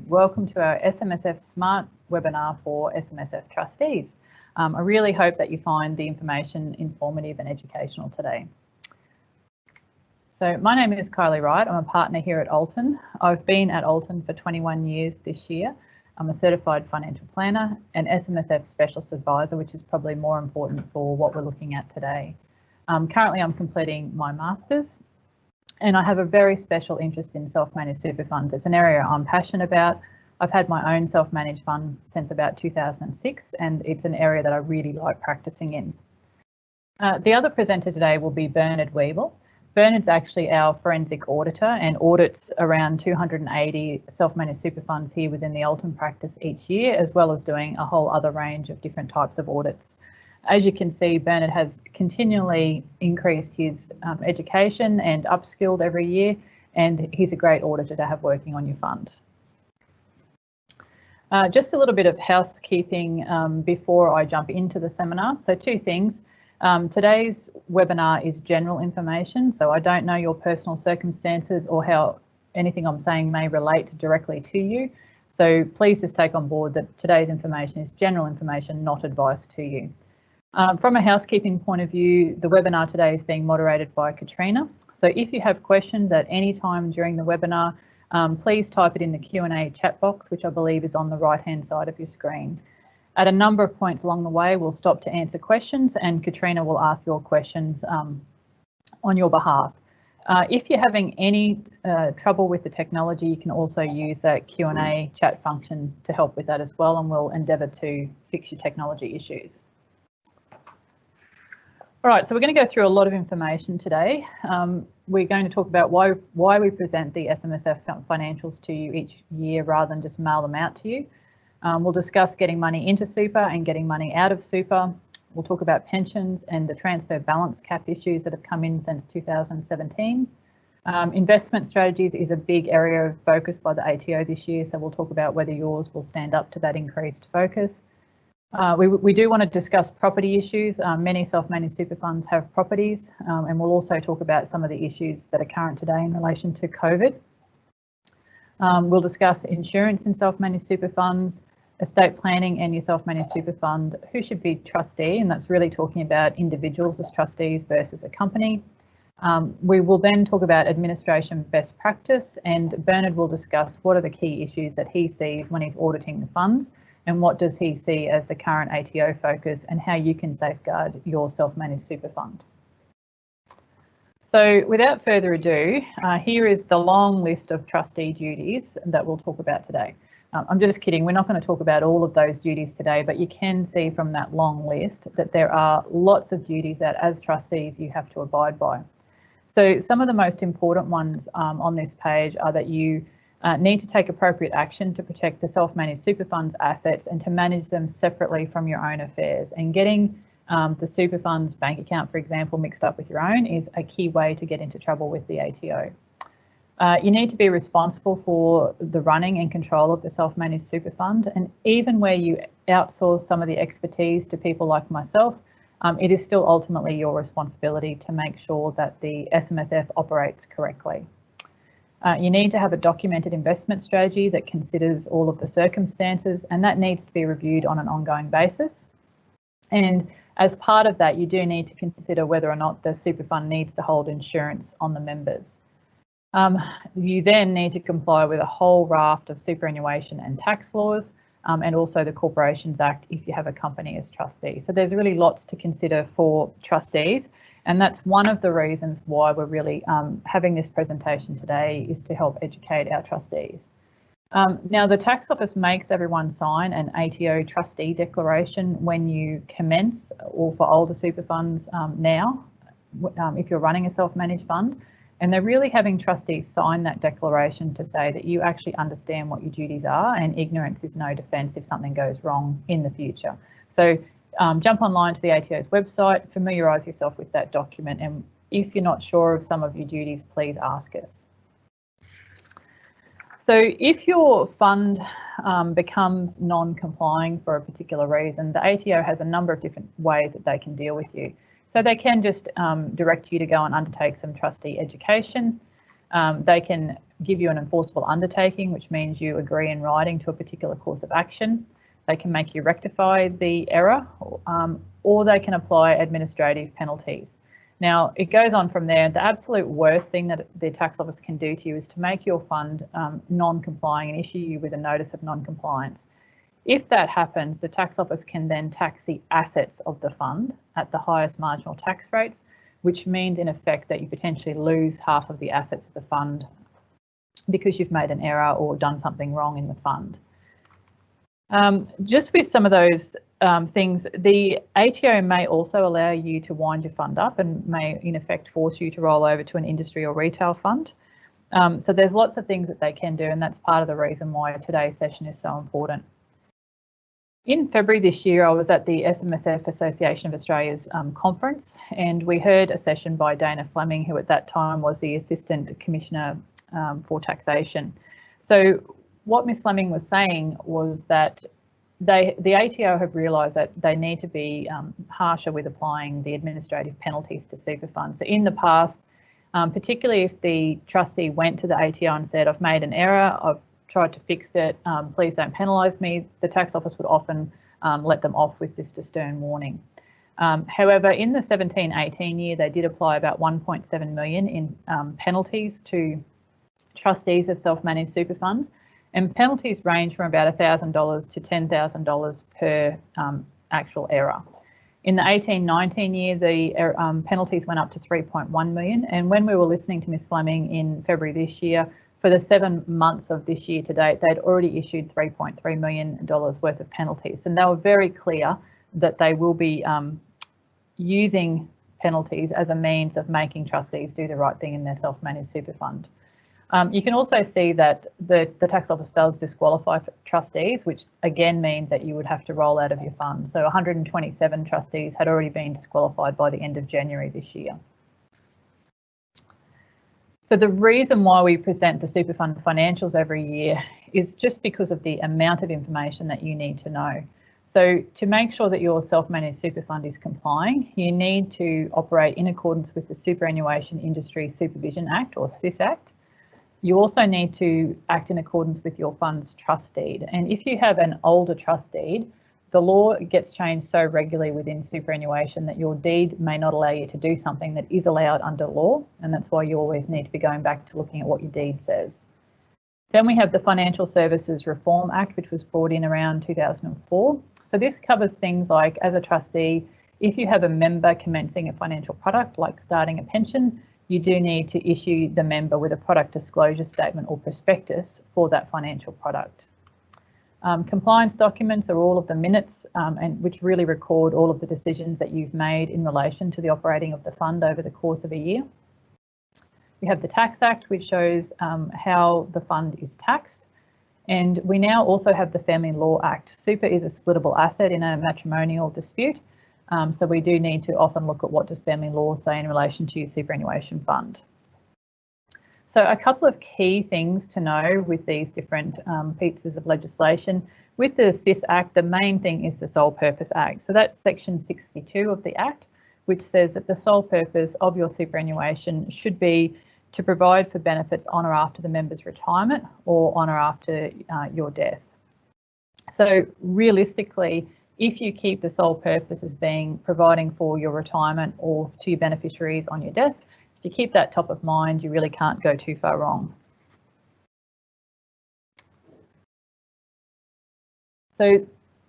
Welcome to our SMSF Smart webinar for SMSF trustees. I really hope that you find the information informative and educational today. So my name is Kylie Wright. I'm a partner here at Alton. I've been at Alton for 21 years this year. I'm a certified financial planner and SMSF specialist advisor, which is probably more important for what we're looking at today. Currently, I'm completing my master's. And I have a very special interest in self-managed super funds. It's an area I'm passionate about. I've had my own self-managed fund since about 2006, and it's an area that I really like practicing in. The other presenter today will be Bernard Whebell. Bernard's actually our forensic auditor and audits around 280 self-managed super funds here within the Alton practice each year, as well as doing a whole other range of different types of audits. As you can see, Bernard has continually increased his education and upskilled every year, and he's a great auditor to have working on your fund. Just a little bit of housekeeping before I jump into the seminar. So two things. Today's webinar is general information, so I don't know your personal circumstances or how anything I'm saying may relate directly to you. So please just take on board that today's information is general information, not advice to you. From a housekeeping point of view, the webinar today is being moderated by Katrina. So if you have questions at any time during the webinar, please type it in the Q&A chat box, which I believe is on the right-hand side of your screen. At a number of points along the way, we'll stop to answer questions and Katrina will ask your questions on your behalf. If you're having any trouble with the technology, you can also use that Q&A chat function to help with that as well, and we'll endeavour to fix your technology issues. All right, so we're going to go through a lot of information today. We're going to talk about why we present the SMSF financials to you each year rather than just mail them out to you. We'll discuss getting money into super and getting money out of super. We'll talk about pensions and the transfer balance cap issues that have come in since 2017. Investment strategies is a big area of focus by the ATO this year, so we'll talk about whether yours will stand up to that increased focus. We do want to discuss property issues. Many self-managed super funds have properties, and we'll also talk about some of the issues that are current today in relation to COVID. We'll discuss insurance in self-managed super funds, estate planning and your self-managed super fund, who should be trustee, and that's really talking about individuals as trustees versus a company. We will then talk about administration best practice, and Bernard will discuss what are the key issues that he sees when he's auditing the funds, and what does he see as the current ATO focus and how you can safeguard your self-managed super fund. So without further ado, here is the long list of trustee duties that we'll talk about today. I'm just kidding, we're not going to talk about all of those duties today, but you can see from that long list that there are lots of duties that as trustees you have to abide by. So some of the most important ones on this page are that you need to take appropriate action to protect the self-managed super fund's assets and to manage them separately from your own affairs. And getting the super fund's bank account, for example, mixed up with your own is a key way to get into trouble with the ATO. You need to be responsible for the running and control of the self-managed super fund, and even where you outsource some of the expertise to people like myself, it is still ultimately your responsibility to make sure that the SMSF operates correctly. You need to have a documented investment strategy that considers all of the circumstances, and that needs to be reviewed on an ongoing basis. And as part of that, you do need to consider whether or not the super fund needs to hold insurance on the members. You then need to comply with a whole raft of superannuation and tax laws, and also the Corporations Act if you have a company as trustee. So there's really lots to consider for trustees. And that's one of the reasons why we're really having this presentation today, is to help educate our trustees. Now, the tax office makes everyone sign an ATO trustee declaration when you commence, or for older super funds now, if you're running a self-managed fund. And they're really having trustees sign that declaration to say that you actually understand what your duties are, and ignorance is no defence if something goes wrong in the future. So jump online to the ATO's website, familiarise yourself with that document, and if you're not sure of some of your duties, please ask us. So if your fund becomes non-complying for a particular reason, the ATO has a number of different ways that they can deal with you. So they can just direct you to go and undertake some trustee education. They can give you an enforceable undertaking, which means you agree in writing to a particular course of action. They can make you rectify the error, or they can apply administrative penalties. Now, it goes on from there. The absolute worst thing that the tax office can do to you is to make your fund non-complying and issue you with a notice of non-compliance. If that happens, the tax office can then tax the assets of the fund at the highest marginal tax rates, which means in effect that you potentially lose half of the assets of the fund because you've made an error or done something wrong in the fund. Just with some of those things, the ATO may also allow you to wind your fund up and may in effect force you to roll over to an industry or retail fund. So there's lots of things that they can do, and that's part of the reason why today's session is so important. In February this year, I was at the SMSF Association of Australia's conference, and we heard a session by Dana Fleming, who at that time was the Assistant Commissioner for Taxation. So what Ms Fleming was saying was that the ATO have realised that they need to be harsher with applying the administrative penalties to super funds. So in the past, particularly if the trustee went to the ATO and said, I've made an error, I've tried to fix it, please don't penalise me, the tax office would often let them off with just a stern warning. However, in the 17-18 year, they did apply about 1.7 million in penalties to trustees of self-managed super funds, and penalties range from about $1,000 to $10,000 per actual error. In the 18-19 year, the penalties went up to 3.1 million, and when we were listening to Ms Fleming in February this year, for the 7 months of this year to date, they'd already issued $3.3 million worth of penalties, and they were very clear that they will be using penalties as a means of making trustees do the right thing in their self-managed super fund. You can also see that the tax office does disqualify trustees, which again means that you would have to roll out of your fund. So 127 trustees had already been disqualified by the end of January this year. So the reason why we present the super fund financials every year is just because of the amount of information that you need to know. So to make sure that your self-managed super fund is complying, you need to operate in accordance with the Superannuation Industry Supervision Act, or SIS Act. You also need to act in accordance with your fund's trust deed. And if you have an older trust deed, the law gets changed so regularly within superannuation that your deed may not allow you to do something that is allowed under law, and that's why you always need to be going back to looking at what your deed says. Then we have the Financial Services Reform Act, which was brought in around 2004. So this covers things like, as a trustee, if you have a member commencing a financial product like starting a pension, you do need to issue the member with a product disclosure statement or prospectus for that financial product. Compliance documents are all of the minutes and which really record all of the decisions that you've made in relation to the operating of the fund over the course of a year. We have the Tax Act, which shows how the fund is taxed. And we now also have the Family Law Act. Super is a splittable asset in a matrimonial dispute. So we do need to often look at what does family law say in relation to your superannuation fund. So a couple of key things to know with these different pieces of legislation. With the SIS Act, the main thing is the Sole Purpose Act. So that's section 62 of the Act, which says that the sole purpose of your superannuation should be to provide for benefits on or after the member's retirement or on or after your death. So realistically, if you keep the sole purpose as being providing for your retirement or to your beneficiaries on your death, if you keep that top of mind, you really can't go too far wrong. So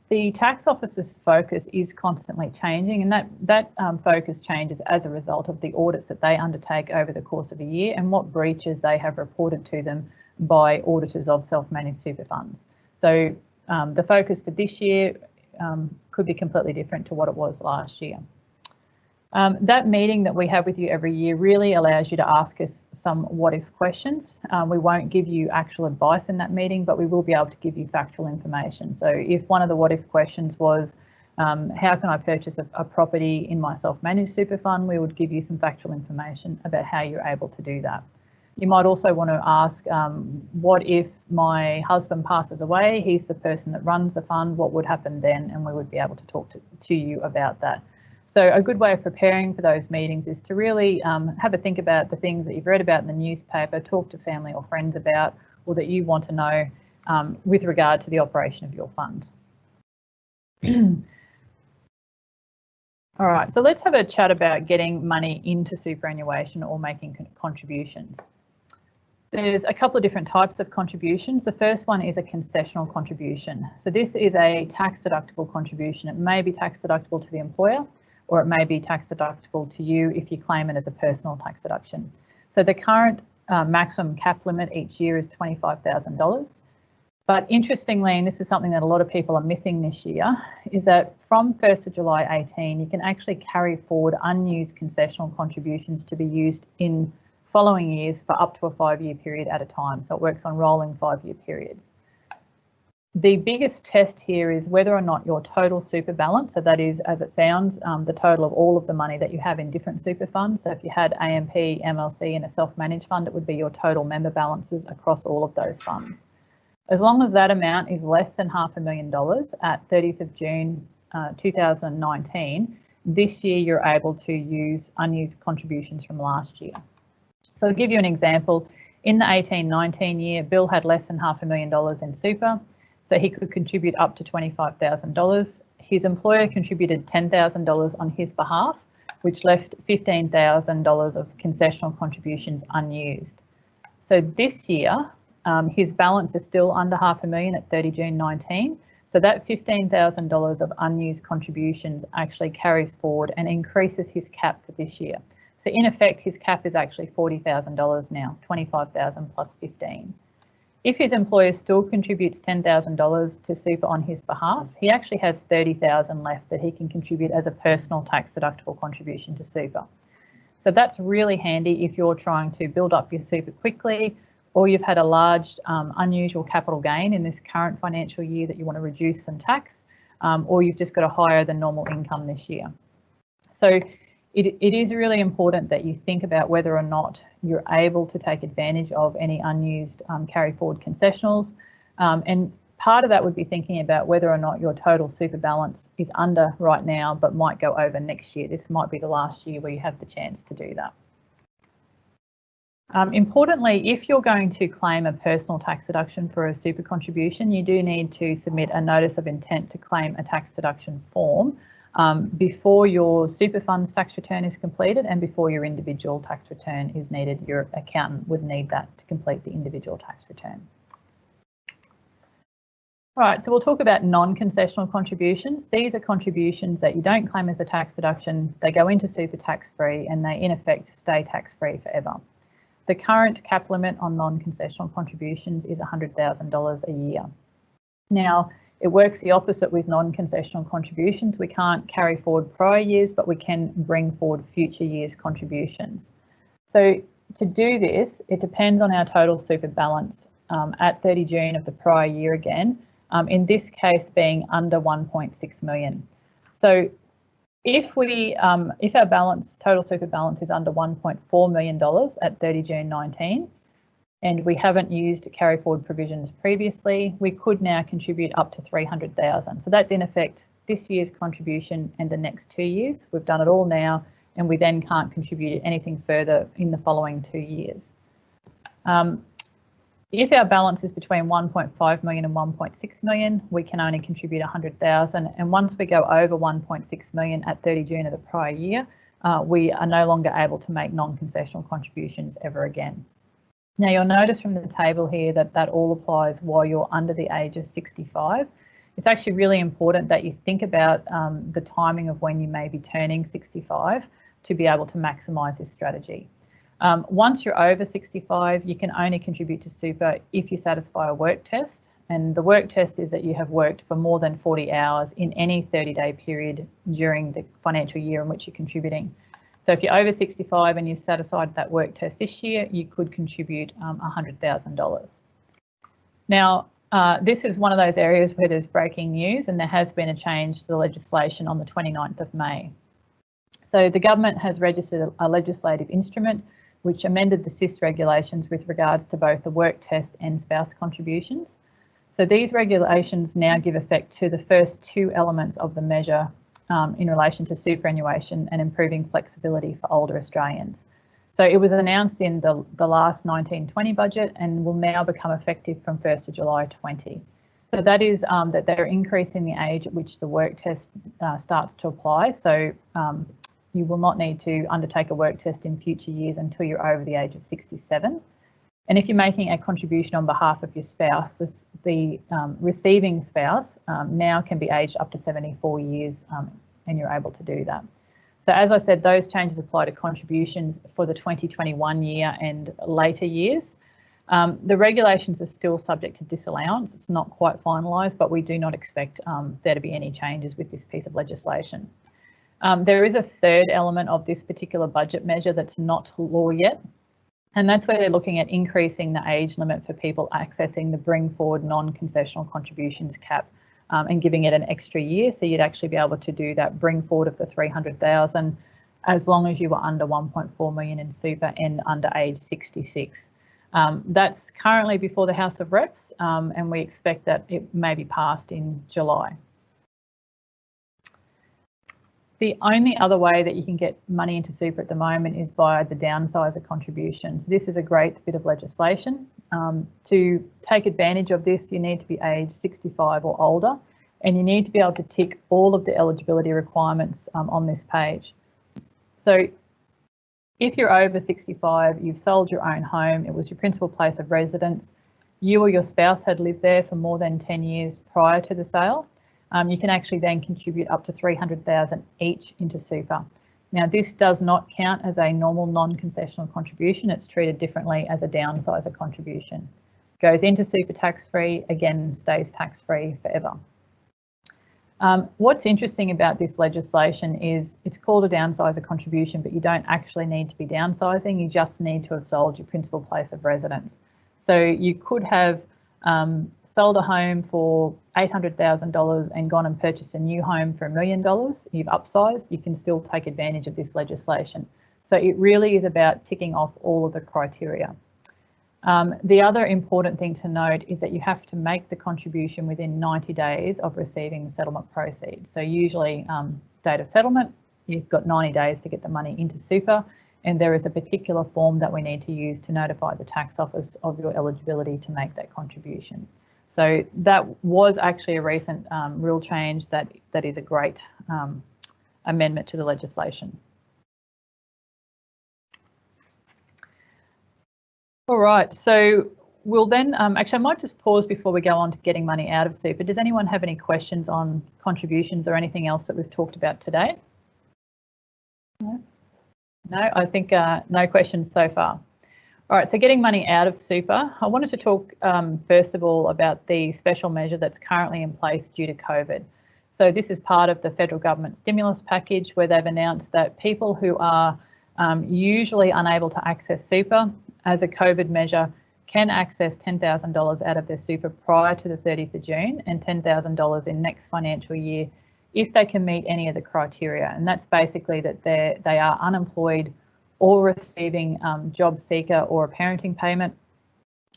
the tax office's focus is constantly changing, and that focus changes as a result of the audits that they undertake over the course of a year and what breaches they have reported to them by auditors of self-managed super funds. So the focus for this year could be completely different to what it was last year. That meeting that we have with you every year really allows you to ask us some what-if questions. We won't give you actual advice in that meeting, but we will be able to give you factual information. So if one of the what-if questions was, how can I purchase a property in my self-managed super fund, we would give you some factual information about how you're able to do that. You might also want to ask, what if my husband passes away, he's the person that runs the fund, what would happen then? And we would be able to talk to you about that. So a good way of preparing for those meetings is to really have a think about the things that you've read about in the newspaper, talk to family or friends about, or that you want to know with regard to the operation of your fund. All right, so let's have a chat about getting money into superannuation or making contributions. There's a couple of different types of contributions. The first one is a concessional contribution. So this is a tax deductible contribution. It may be tax deductible to the employer, or it may be tax deductible to you if you claim it as a personal tax deduction. So the current maximum cap limit each year is $25,000. But interestingly, and this is something that a lot of people are missing this year, is that from 1st of July 18, you can actually carry forward unused concessional contributions to be used in following years for up to a 5-year period at a time. So it works on rolling 5-year periods. The biggest test here is whether or not your total super balance, so that is, as it sounds, the total of all of the money that you have in different super funds. So if you had AMP, MLC and a self-managed fund, it would be your total member balances across all of those funds. As long as that amount is less than $500,000 at 30th of June 2019, this year you're able to use unused contributions from last year. So I'll give you an example. In the 18-19 year, Bill had less than $500,000 in super, so he could contribute up to $25,000. His employer contributed $10,000 on his behalf, which left $15,000 of concessional contributions unused. So this year, his balance is still under $500,000 at 30 June 19. So that $15,000 of unused contributions actually carries forward and increases his cap for this year. So in effect, his cap is actually $40,000 now, $25,000 plus 15. If his employer still contributes $10,000 to super on his behalf, he actually has $30,000 left that he can contribute as a personal tax deductible contribution to super. So that's really handy if you're trying to build up your super quickly, or you've had a large unusual capital gain in this current financial year that you want to reduce some tax, or you've just got a higher than normal income this year. So it is really important that you think about whether or not you're able to take advantage of any unused carry forward concessionals. And part of that would be thinking about whether or not your total super balance is under right now, but might go over next year. This might be the last year where you have the chance to do that. Importantly, if you're going to claim a personal tax deduction for a super contribution, you do need to submit a notice of intent to claim a tax deduction form before your super funds tax return is completed and before your individual tax return is needed. Your accountant would need that to complete the individual tax return. All right, so we'll talk about non-concessional contributions. These are contributions that you don't claim as a tax deduction. They go into super tax-free and they in effect stay tax-free forever. The current cap limit on non-concessional contributions is $100,000 a year. Now, it works the opposite with non-concessional contributions. We can't carry forward prior years, but we can bring forward future years' contributions. So to do this, it depends on our total super balance at 30 June of the prior year again, in this case being under 1.6 million. So if our balance, total super balance is under $1.4 million at 30 June 19, and we haven't used carry forward provisions previously, we could now contribute up to $300,000. So that's in effect this year's contribution and the next 2 years. We've done it all now, and we then can't contribute anything further in the following 2 years. If our balance is between 1.5 million and 1.6 million, we can only contribute 100,000. And once we go over 1.6 million at 30 June of the prior year, we are no longer able to make non-concessional contributions ever again. Now you'll notice from the table here that that all applies while you're under the age of 65. It's actually really important that you think about the timing of when you may be turning 65 to be able to maximise this strategy. Once you're over 65, you can only contribute to super if you satisfy a work test. And the work test is that you have worked for more than 40 hours in any 30-day period during the financial year in which you're contributing. So if you're over 65 and you've satisfied that work test this year, you could contribute $100,000. Now, this is one of those areas where there's breaking news, and there has been a change to the legislation on the 29th of May. So the government has registered a legislative instrument which amended the SIS regulations with regards to both the work test and spouse contributions. So these regulations now give effect to the first two elements of the measure in relation to superannuation and improving flexibility for older Australians. So it was announced in the last 1920 budget and will now become effective from 1st of July 20. So that is that they're increasing the age at which the work test starts to apply. So you will not need to undertake a work test in future years until you're over the age of 67. And if you're making a contribution on behalf of your spouse, the receiving spouse now can be aged up to 74 years and you're able to do that. So as I said, those changes apply to contributions for the 2021 year and later years. The regulations are still subject to disallowance. It's not quite finalised, but we do not expect there to be any changes with this piece of legislation. There is a third element of this particular budget measure that's not law yet, and that's where they're looking at increasing the age limit for people accessing the bring forward non-concessional contributions cap and giving it an extra year. So you'd actually be able to do that bring forward of the 300,000 as long as you were under 1.4 million in super and under age 66. That's currently before the House of Reps and we expect that it may be passed in July. The only other way that you can get money into super at the moment is via the downsizer contributions. This is a great bit of legislation. To take advantage of this, you need to be aged 65 or older, and you need to be able to tick all of the eligibility requirements on this page. So if you're over 65, you've sold your own home, it was your principal place of residence, you or your spouse had lived there for more than 10 years prior to the sale, you can actually then contribute up to 300,000 each into super. Now, this does not count as a normal non-concessional contribution. It's treated differently as a downsizer contribution. Goes into super tax-free, again, stays tax-free forever. What's interesting about this legislation is it's called a downsizer contribution, but you don't actually need to be downsizing. You just need to have sold your principal place of residence. So you could have sold a home for $800,000 and gone and purchased a new home for $1 million. You've upsized, you can still take advantage of this legislation. So it really is about ticking off all of the criteria. The other important thing to note is that you have to make the contribution within 90 days of receiving settlement proceeds. So usually date of settlement, you've got 90 days to get the money into super, and there is a particular form that we need to use to notify the tax office of your eligibility to make that contribution. So that was actually a recent rule change that is a great amendment to the legislation. All right, so we'll then, actually I might just pause before we go on to getting money out of super. Does anyone have any questions on contributions or anything else that we've talked about today? No, I think no questions so far. All right, so getting money out of super, I wanted to talk first of all about the special measure that's currently in place due to COVID. So this is part of the federal government stimulus package where they've announced that people who are usually unable to access super as a COVID measure can access $10,000 out of their super prior to the 30th of June and $10,000 in next financial year if they can meet any of the criteria. And that's basically that they are unemployed or receiving job seeker or a parenting payment,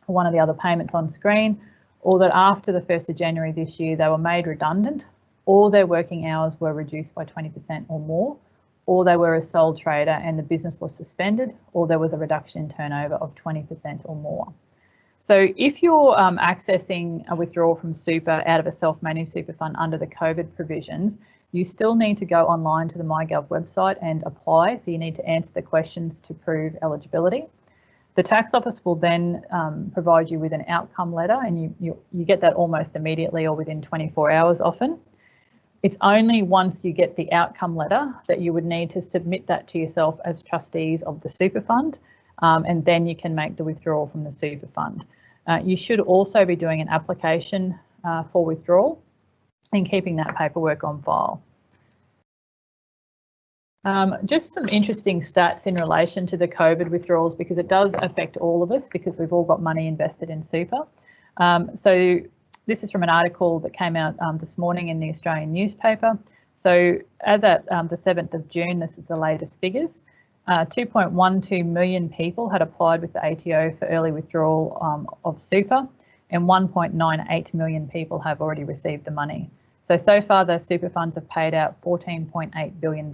or one of the other payments on screen, or that after the 1st of January this year they were made redundant, or their working hours were reduced by 20% or more, or they were a sole trader and the business was suspended, or there was a reduction in turnover of 20% or more. So if you're accessing a withdrawal from super out of a self-managed super fund under the COVID provisions, you still need to go online to the MyGov website and apply. So you need to answer the questions to prove eligibility. The tax office will then provide you with an outcome letter, and you get that almost immediately or within 24 hours often. It's only once you get the outcome letter that you would need to submit that to yourself as trustees of the super fund, and then you can make the withdrawal from the super fund. You should also be doing an application for withdrawal and keeping that paperwork on file. Just some interesting stats in relation to the COVID withdrawals, because it does affect all of us because we've all got money invested in super. So this is from an article that came out this morning in the Australian newspaper. So as at the 7th of June, this is the latest figures, 2.12 million people had applied with the ATO for early withdrawal of super, and 1.98 million people have already received the money. So far the super funds have paid out $14.8 billion.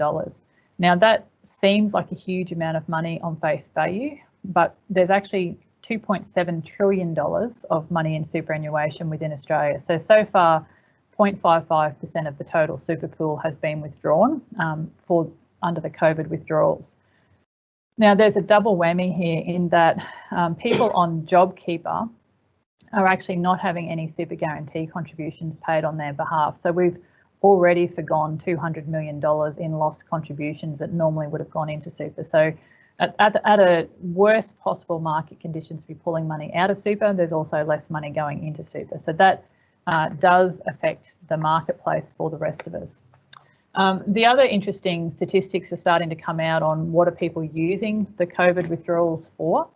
Now that seems like a huge amount of money on face value, but there's actually $2.7 trillion of money in superannuation within Australia. So far 0.55% of the total super pool has been withdrawn under the COVID withdrawals. Now there's a double whammy here in that people on JobKeeper are actually not having any super guarantee contributions paid on their behalf. So we've already forgone $200 million in lost contributions that normally would have gone into super. So at a worst possible market conditions to be pulling money out of super, there's also less money going into super. So that does affect the marketplace for the rest of us. The other interesting statistics are starting to come out on what are people using the COVID withdrawals for.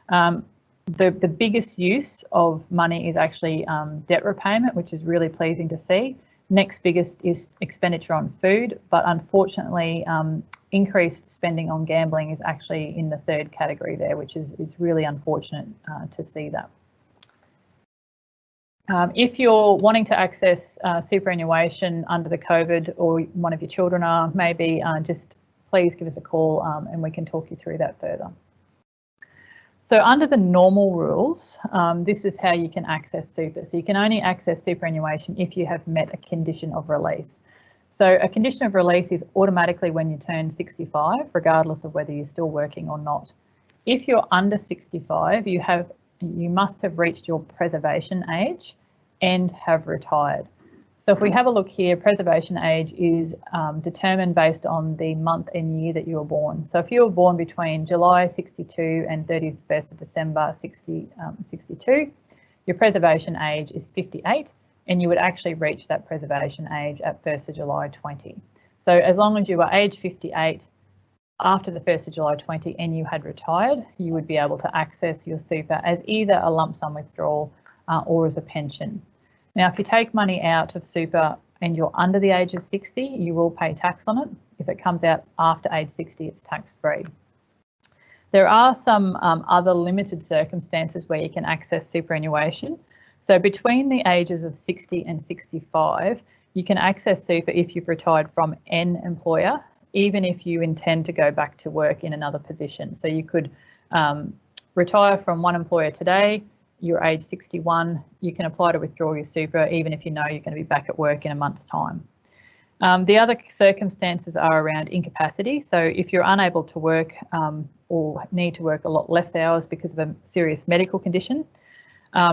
The biggest use of money is actually debt repayment, which is really pleasing to see. Next biggest is expenditure on food, but unfortunately increased spending on gambling is actually in the third category there, which is really unfortunate to see that. If you're wanting to access superannuation under the COVID, or one of your children are, maybe just please give us a call and we can talk you through that further. So under the normal rules, this is how you can access super. So you can only access superannuation if you have met a condition of release. So a condition of release is automatically when you turn 65, regardless of whether you're still working or not. If you're under 65, you must have reached your preservation age and have retired. So if we have a look here, preservation age is determined based on the month and year that you were born. So if you were born between July 62 and 31st of December 62, your preservation age is 58, and you would actually reach that preservation age at 1st of July 20. So as long as you were age 58 after the 1st of July 20 and you had retired, you would be able to access your super as either a lump sum withdrawal or as a pension. Now, if you take money out of super and you're under the age of 60, you will pay tax on it. If it comes out after age 60, it's tax-free. There are some other limited circumstances where you can access superannuation. So between the ages of 60 and 65, you can access super if you've retired from an employer, even if you intend to go back to work in another position. So you could retire from one employer today, you're age 61, you can apply to withdraw your super even if you know you're going to be back at work in a month's time. The other circumstances are around incapacity. So if you're unable to work or need to work a lot less hours because of a serious medical condition,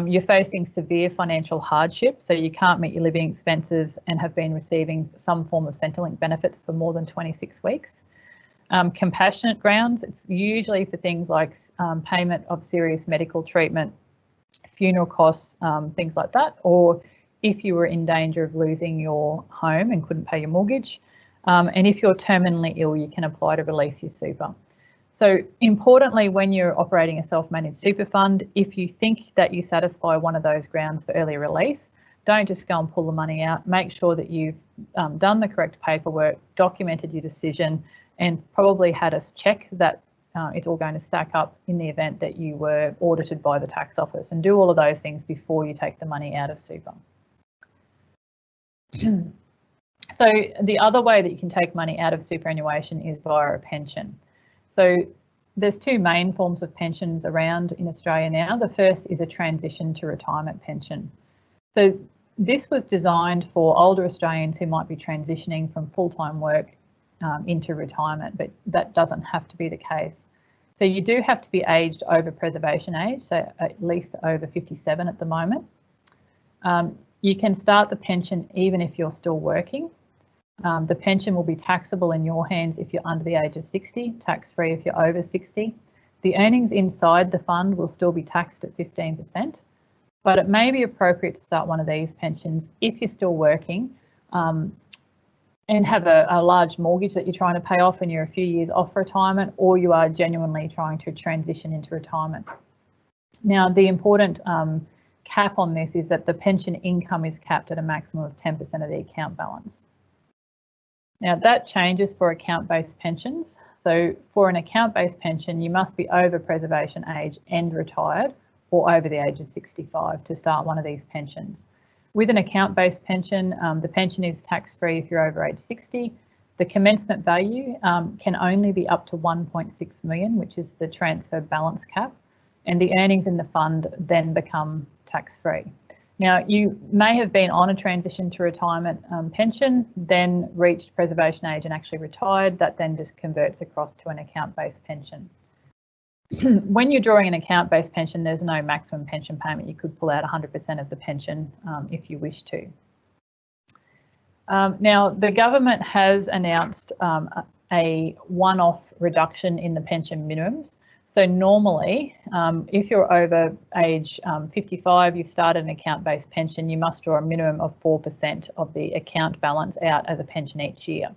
you're facing severe financial hardship, so you can't meet your living expenses and have been receiving some form of Centrelink benefits for more than 26 weeks. Compassionate grounds, it's usually for things like payment of serious medical treatment, funeral costs, things like that, or if you were in danger of losing your home and couldn't pay your mortgage. And if you're terminally ill, you can apply to release your super. So importantly, when you're operating a self-managed super fund, if you think that you satisfy one of those grounds for early release, don't just go and pull the money out. Make sure that you've done the correct paperwork, documented your decision, and probably had us check that it's all going to stack up in the event that you were audited by the tax office, and do all of those things before you take the money out of super. So the other way that you can take money out of superannuation is via a pension. So there's two main forms of pensions around in Australia now. The first is a transition to retirement pension. So this was designed for older Australians who might be transitioning from full-time work into retirement, but that doesn't have to be the case. So you do have to be aged over preservation age, so at least over 57 at the moment. You can start the pension even if you're still working. The pension will be taxable in your hands if you're under the age of 60, tax-free if you're over 60. The earnings inside the fund will still be taxed at 15%, but it may be appropriate to start one of these pensions if you're still working and have a large mortgage that you're trying to pay off and you're a few years off retirement, or you are genuinely trying to transition into retirement. Now, the important cap on this is that the pension income is capped at a maximum of 10% of the account balance. Now that changes for account-based pensions. So for an account-based pension, you must be over preservation age and retired, or over the age of 65 to start one of these pensions. With an account-based pension, the pension is tax-free if you're over age 60. The commencement value can only be up to 1.6 million, which is the transfer balance cap, and the earnings in the fund then become tax-free. Now, you may have been on a transition to retirement pension, then reached preservation age and actually retired. That then just converts across to an account-based pension. When you're drawing an account-based pension, there's no maximum pension payment. You could pull out 100% of the pension if you wish to. Now, the government has announced a one-off reduction in the pension minimums. So normally, if you're over age 55, you've started an account-based pension, you must draw a minimum of 4% of the account balance out as a pension each year.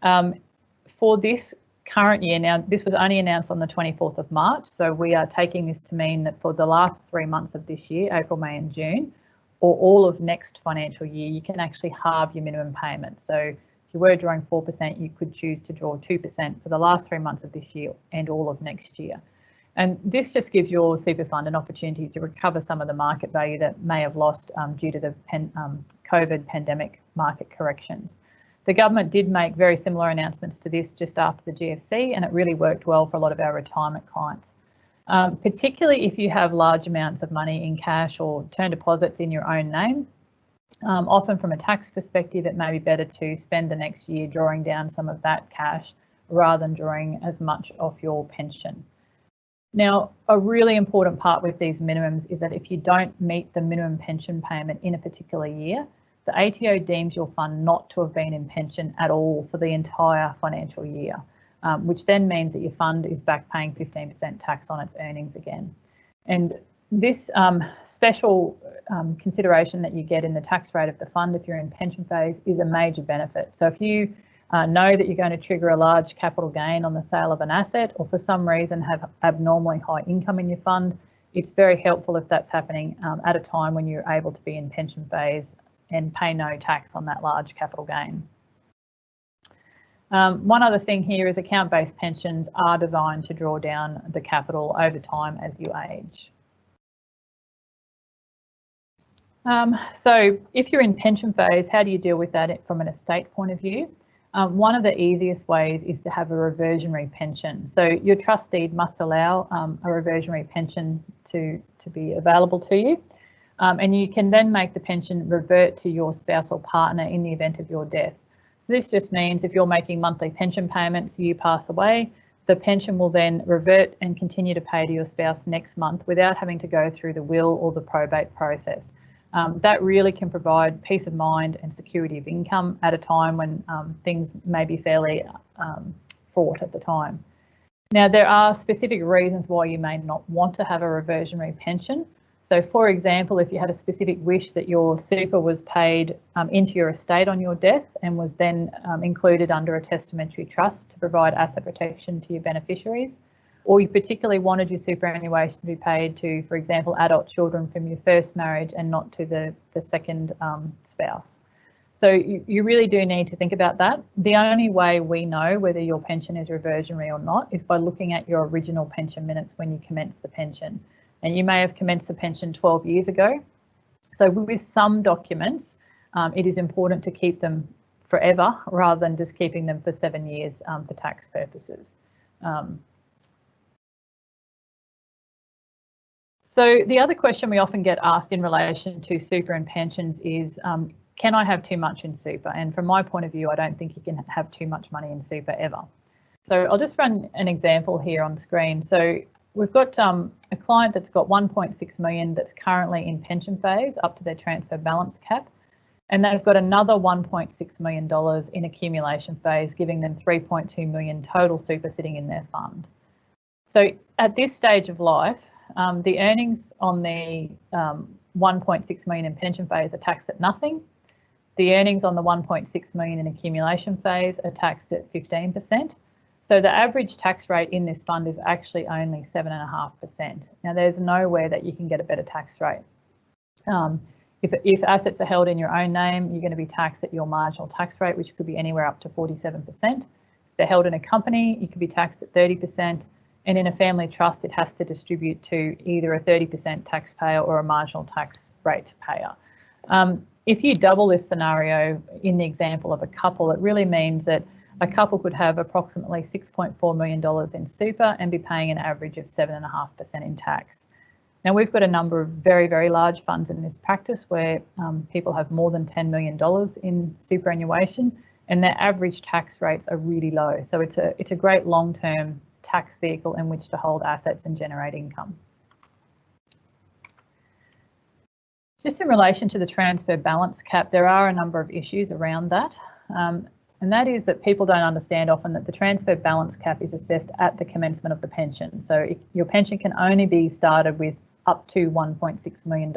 For this current year, now this was only announced on the 24th of March, so we are taking this to mean that for the last 3 months of this year, April, May and June, or all of next financial year, you can actually halve your minimum payment. So if you were drawing 4%, you could choose to draw 2% for the last 3 months of this year and all of next year. And this just gives your super fund an opportunity to recover some of the market value that may have lost due to the COVID pandemic market corrections. The government did make very similar announcements to this just after the GFC, and it really worked well for a lot of our retirement clients. Particularly if you have large amounts of money in cash or term deposits in your own name. Often from a tax perspective, it may be better to spend the next year drawing down some of that cash rather than drawing as much off your pension. Now, a really important part with these minimums is that if you don't meet the minimum pension payment in a particular year, the ATO deems your fund not to have been in pension at all for the entire financial year, which then means that your fund is back paying 15% tax on its earnings again. And this special consideration that you get in the tax rate of the fund if you're in pension phase is a major benefit. So if you know that you're going to trigger a large capital gain on the sale of an asset, or for some reason have abnormally high income in your fund, it's very helpful if that's happening at a time when you're able to be in pension phase and pay no tax on that large capital gain. One other thing here is account-based pensions are designed to draw down the capital over time as you age. So if you're in pension phase, how do you deal with that from an estate point of view? One of the easiest ways is to have a reversionary pension. So your trustee must allow a reversionary pension to be available to you. And you can then make the pension revert to your spouse or partner in the event of your death. So this just means if you're making monthly pension payments, you pass away, the pension will then revert and continue to pay to your spouse next month without having to go through the will or the probate process. That really can provide peace of mind and security of income at a time when things may be fairly fraught at the time. Now, there are specific reasons why you may not want to have a reversionary pension. So, for example, if you had a specific wish that your super was paid into your estate on your death and was then included under a testamentary trust to provide asset protection to your beneficiaries, or you particularly wanted your superannuation to be paid to, for example, adult children from your first marriage and not to the second spouse. So you really do need to think about that. The only way we know whether your pension is reversionary or not is by looking at your original pension minutes when you commence the pension. And you may have commenced the pension 12 years ago. So with some documents, it is important to keep them forever rather than just keeping them for 7 years for tax purposes. So the other question we often get asked in relation to super and pensions is, can I have too much in super? And from my point of view, I don't think you can have too much money in super ever. So I'll just run an example here on screen. So we've got a client that's got 1.6 million that's currently in pension phase up to their transfer balance cap, and they've got another $1.6 million in accumulation phase, giving them 3.2 million total super sitting in their fund. So at this stage of life, the earnings on the 1.6 million in pension phase are taxed at nothing. The earnings on the 1.6 million in accumulation phase are taxed at 15%. So the average tax rate in this fund is actually only 7.5%. Now there's nowhere that you can get a better tax rate. If assets are held in your own name, you're going to be taxed at your marginal tax rate, which could be anywhere up to 47%. If they're held in a company, you could be taxed at 30%. And in a family trust, it has to distribute to either a 30% taxpayer or a marginal tax rate payer. If you double this scenario in the example of a couple, it really means that a couple could have approximately $6.4 million in super and be paying an average of 7.5% in tax. Now, we've got a number of very, very large funds in this practice where people have more than $10 million in superannuation, and their average tax rates are really low. So it's a great long-term tax vehicle in which to hold assets and generate income. Just in relation to the transfer balance cap, there are a number of issues around that. And that is that people don't understand often that the transfer balance cap is assessed at the commencement of the pension. So your pension can only be started with up to $1.6 million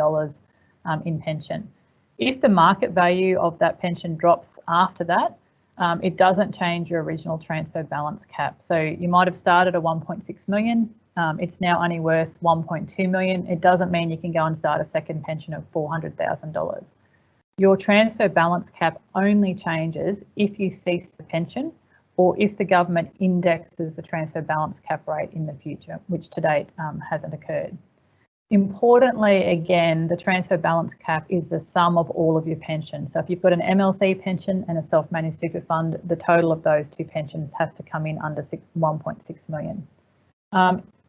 in pension. If the market value of that pension drops after that, it doesn't change your original transfer balance cap. So you might have started at 1.6 million. It's now only worth 1.2 million. It doesn't mean you can go and start a second pension of $400,000. Your transfer balance cap only changes if you cease the pension or if the government indexes the transfer balance cap rate in the future, which to date hasn't occurred. Importantly, again, the transfer balance cap is the sum of all of your pensions. So if you've got an MLC pension and a self-managed super fund, the total of those two pensions has to come in under 1.6 million.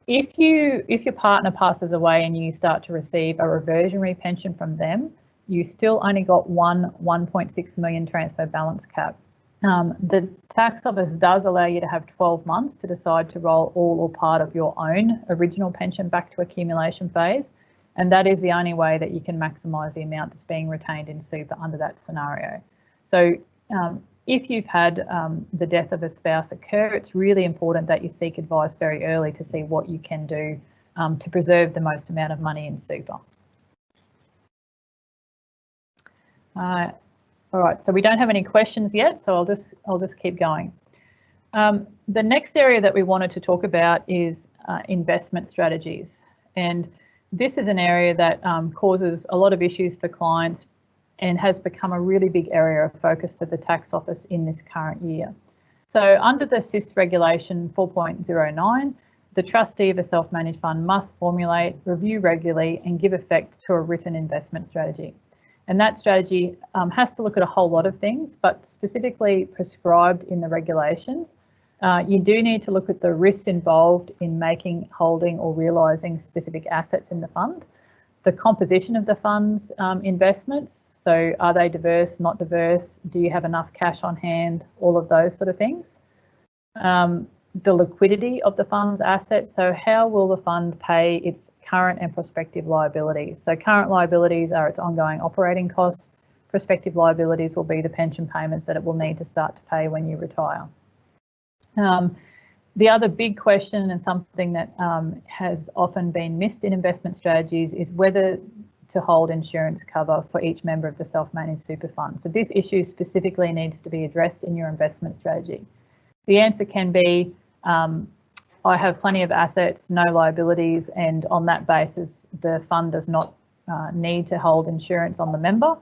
If your partner passes away and you start to receive a reversionary pension from them, you still only got 1.6 million transfer balance cap. The tax office does allow you to have 12 months to decide to roll all or part of your own original pension back to accumulation phase, and that is the only way that you can maximise the amount that's being retained in super under that scenario. So if you've had the death of a spouse occur, it's really important that you seek advice very early to see what you can do to preserve the most amount of money in super. All right, so we don't have any questions yet, so I'll just keep going. The next area that we wanted to talk about is investment strategies, and this is an area that causes a lot of issues for clients and has become a really big area of focus for the tax office in this current year. So under the SIS regulation 4.09, the trustee of a self-managed fund must formulate, review regularly and give effect to a written investment strategy. And that strategy has to look at a whole lot of things, but specifically prescribed in the regulations. You do need to look at the risks involved in making, holding or realising specific assets in the fund, the composition of the fund's investments. So are they diverse, not diverse? Do you have enough cash on hand? All of those sort of things. The liquidity of the fund's assets. So how will the fund pay its current and prospective liabilities? So current liabilities are its ongoing operating costs. Prospective liabilities will be the pension payments that it will need to start to pay when you retire. The other big question, and something that has often been missed in investment strategies, is whether to hold insurance cover for each member of the self-managed super fund. So this issue specifically needs to be addressed in your investment strategy. The answer can be, I have plenty of assets, no liabilities, and on that basis, the fund does not need to hold insurance on the member.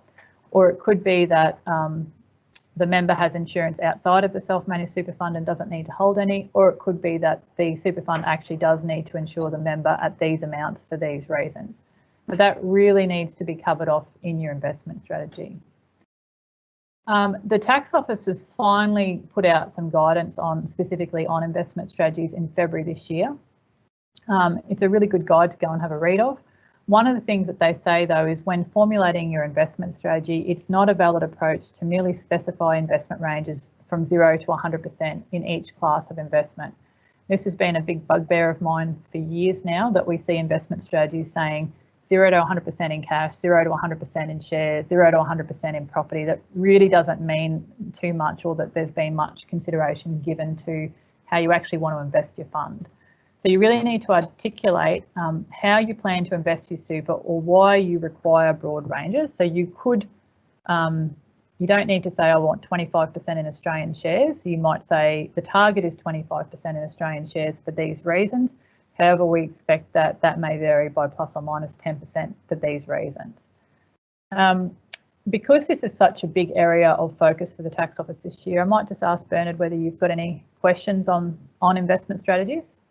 Or it could be that the member has insurance outside of the self-managed super fund and doesn't need to hold any, or it could be that the super fund actually does need to insure the member at these amounts for these reasons. But that really needs to be covered off in your investment strategy. The tax office has finally put out some guidance specifically on investment strategies in February this year. It's a really good guide to go and have a read of. One of the things that they say, though, is when formulating your investment strategy, it's not a valid approach to merely specify investment ranges from 0 to 100% in each class of investment. This has been a big bugbear of mine for years now, that we see investment strategies saying 0 to 100% in cash, 0 to 100% in shares, 0 to 100% in property. That really doesn't mean too much, or that there's been much consideration given to how you actually want to invest your fund. So you really need to articulate how you plan to invest your super, or why you require broad ranges. So you could, you don't need to say I want 25% in Australian shares. You might say the target is 25% in Australian shares for these reasons. However, we expect that that may vary by plus or minus 10% for these reasons. Because this is such a big area of focus for the tax office this year, I might just ask Bernard whether you've got any questions on investment strategies.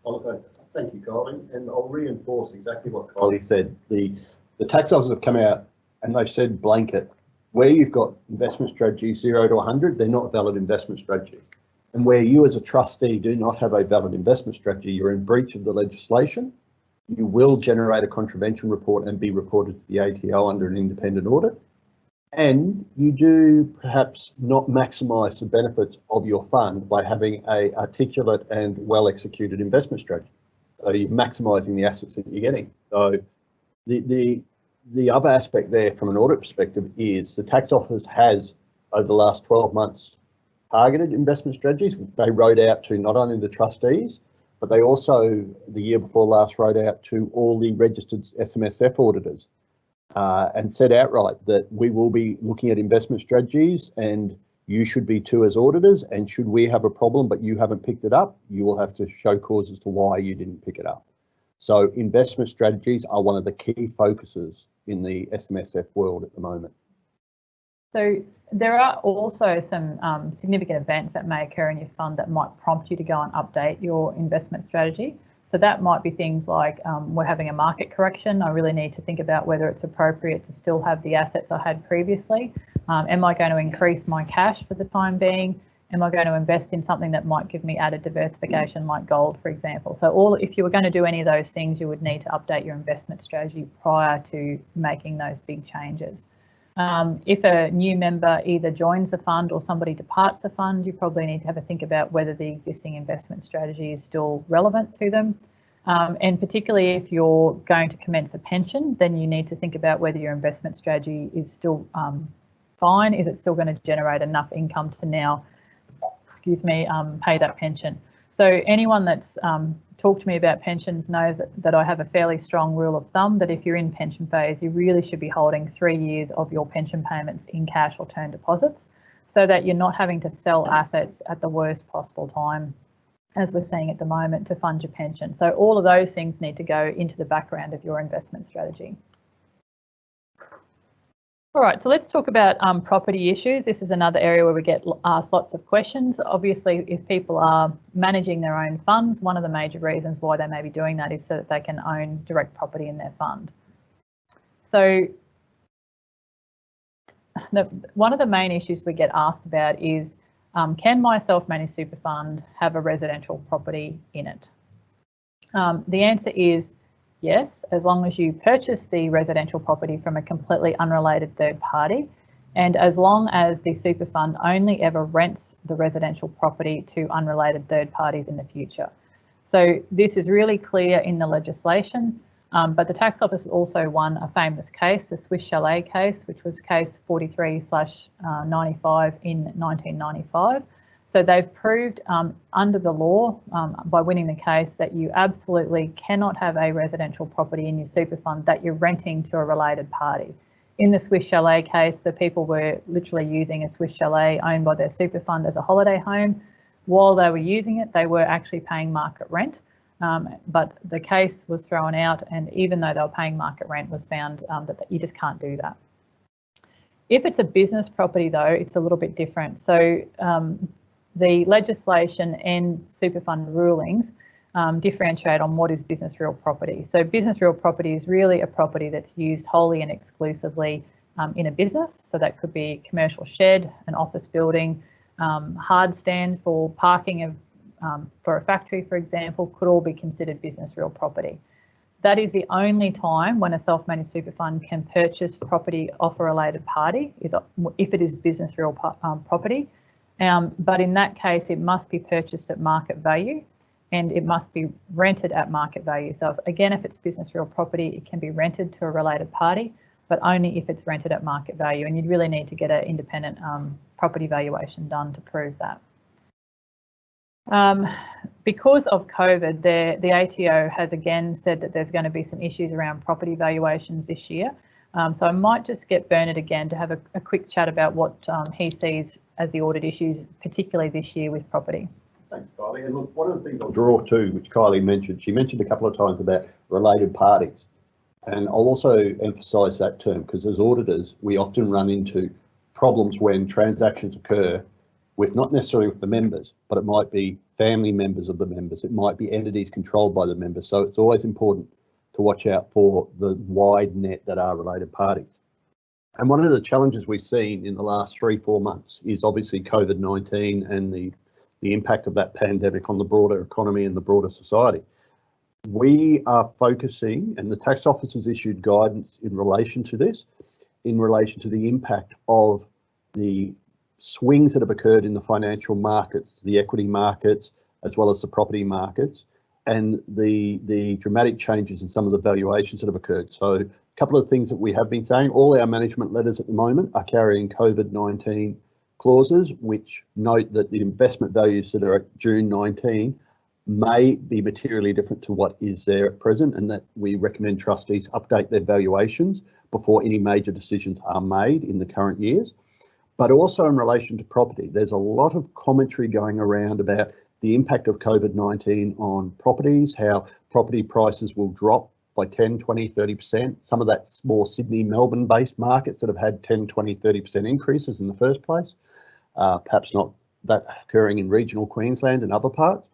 Well, thank you, Kylie, and I'll reinforce exactly what Kylie said. The tax office have come out and they've said blanket, where you've got investment strategies 0 to 100, they're not valid investment strategies. And where you as a trustee do not have a valid investment strategy, you're in breach of the legislation. You will generate a contravention report and be reported to the ATO under an independent audit. And you do perhaps not maximise the benefits of your fund by having a articulate and well executed investment strategy. So you're maximising the assets that you're getting. So the other aspect there from an audit perspective is the tax office has, over the last 12 months, targeted investment strategies. They wrote out to not only the trustees, but they also, the year before last, wrote out to all the registered SMSF auditors and said outright that we will be looking at investment strategies and you should be too as auditors, and should we have a problem but you haven't picked it up, you will have to show cause as to why you didn't pick it up. So investment strategies are one of the key focuses in the SMSF world at the moment. So there are also some significant events that may occur in your fund that might prompt you to go and update your investment strategy. So that might be things like we're having a market correction. I really need to think about whether it's appropriate to still have the assets I had previously. Am I going to increase my cash for the time being? Am I going to invest in something that might give me added diversification like gold, for example? So if you were going to do any of those things, you would need to update your investment strategy prior to making those big changes. If a new member either joins the fund or somebody departs the fund, you probably need to have a think about whether the existing investment strategy is still relevant to them. And particularly if you're going to commence a pension, then you need to think about whether your investment strategy is still fine. Is it still going to generate enough income to now, pay that pension? So anyone that's talked to me about pensions knows that I have a fairly strong rule of thumb that if you're in pension phase, you really should be holding 3 years of your pension payments in cash or term deposits so that you're not having to sell assets at the worst possible time, as we're seeing at the moment, to fund your pension. So all of those things need to go into the background of your investment strategy. All right, so let's talk about property issues. This is another area where we get asked lots of questions. Obviously, if people are managing their own funds, one of the major reasons why they may be doing that is so that they can own direct property in their fund. So one of the main issues we get asked about is, can my self-managed super fund have a residential property in it? The answer is yes, as long as you purchase the residential property from a completely unrelated third party, and as long as the super fund only ever rents the residential property to unrelated third parties in the future. So this is really clear in the legislation, but the tax office also won a famous case, the Swiss Chalet case, which was case 43/95 in 1995. So they've proved under the law by winning the case that you absolutely cannot have a residential property in your super fund that you're renting to a related party. In the Swiss Chalet case, the people were literally using a Swiss Chalet owned by their super fund as a holiday home. While they were using it, they were actually paying market rent, but the case was thrown out, and even though they were paying market rent, was found that you just can't do that. If it's a business property though, it's a little bit different. So the legislation and super fund rulings differentiate on what is business real property. So business real property is really a property that's used wholly and exclusively in a business. So that could be a commercial shed, an office building, hard stand for parking for a factory, for example, could all be considered business real property. That is the only time when a self-managed super fund can purchase property off a related party, is if it is business real property. But in that case, it must be purchased at market value and it must be rented at market value. So again, if it's business real property, it can be rented to a related party, but only if it's rented at market value. And you'd really need to get an independent property valuation done to prove that. Because of COVID, the ATO has again said that there's going to be some issues around property valuations this year. So I might just get Bernard again to have a quick chat about what he sees as the audit issues, particularly this year with property. Thanks, Kylie. And look, one of the things I'll draw to, which Kylie mentioned, she mentioned a couple of times about related parties. And I'll also emphasise that term because as auditors, we often run into problems when transactions occur with not necessarily with the members, but it might be family members of the members. It might be entities controlled by the members. So it's always important to watch out for the wide net that are related parties. And one of the challenges we've seen in the last 3-4 months is obviously COVID-19 and the impact of that pandemic on the broader economy and the broader society. We are focusing, and the tax office has issued guidance in relation to this, in relation to the impact of the swings that have occurred in the financial markets, the equity markets, as well as the property markets, and the dramatic changes in some of the valuations that have occurred. So a couple of things that we have been saying, all our management letters at the moment are carrying COVID-19 clauses, which note that the investment values that are at June 19 may be materially different to what is there at present, and that we recommend trustees update their valuations before any major decisions are made in the current years. But also in relation to property, there's a lot of commentary going around about the impact of COVID-19 on properties, how property prices will drop by 10, 20, 30%. Some of that's more Sydney, Melbourne based markets that have had 10, 20, 30% increases in the first place. Perhaps not that occurring in regional Queensland and other parts.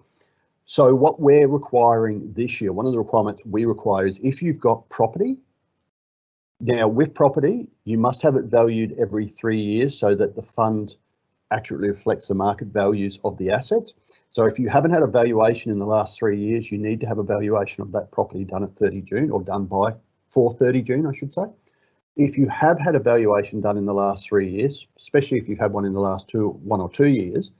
So what we're requiring this year, one of the requirements we require is if you've got property, now with property, you must have it valued every 3 years so that the fund accurately reflects the market values of the assets. So if you haven't had a valuation in the last 3 years, you need to have a valuation of that property done at 30 June or done by 30 June, I should say. If you have had a valuation done in the last 3 years, especially if you've had one in the last 1 or 2 years,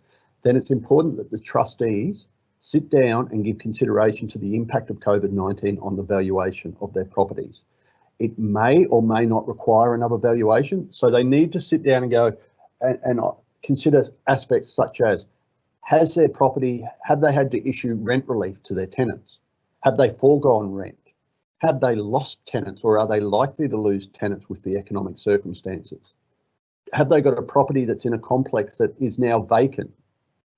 then it's important that the trustees sit down and give consideration to the impact of COVID-19 on the valuation of their properties. It may or may not require another valuation, so they need to sit down and go and consider aspects such as, have they had to issue rent relief to their tenants? Have they foregone rent? Have they lost tenants, or are they likely to lose tenants with the economic circumstances? Have they got a property that's in a complex that is now vacant?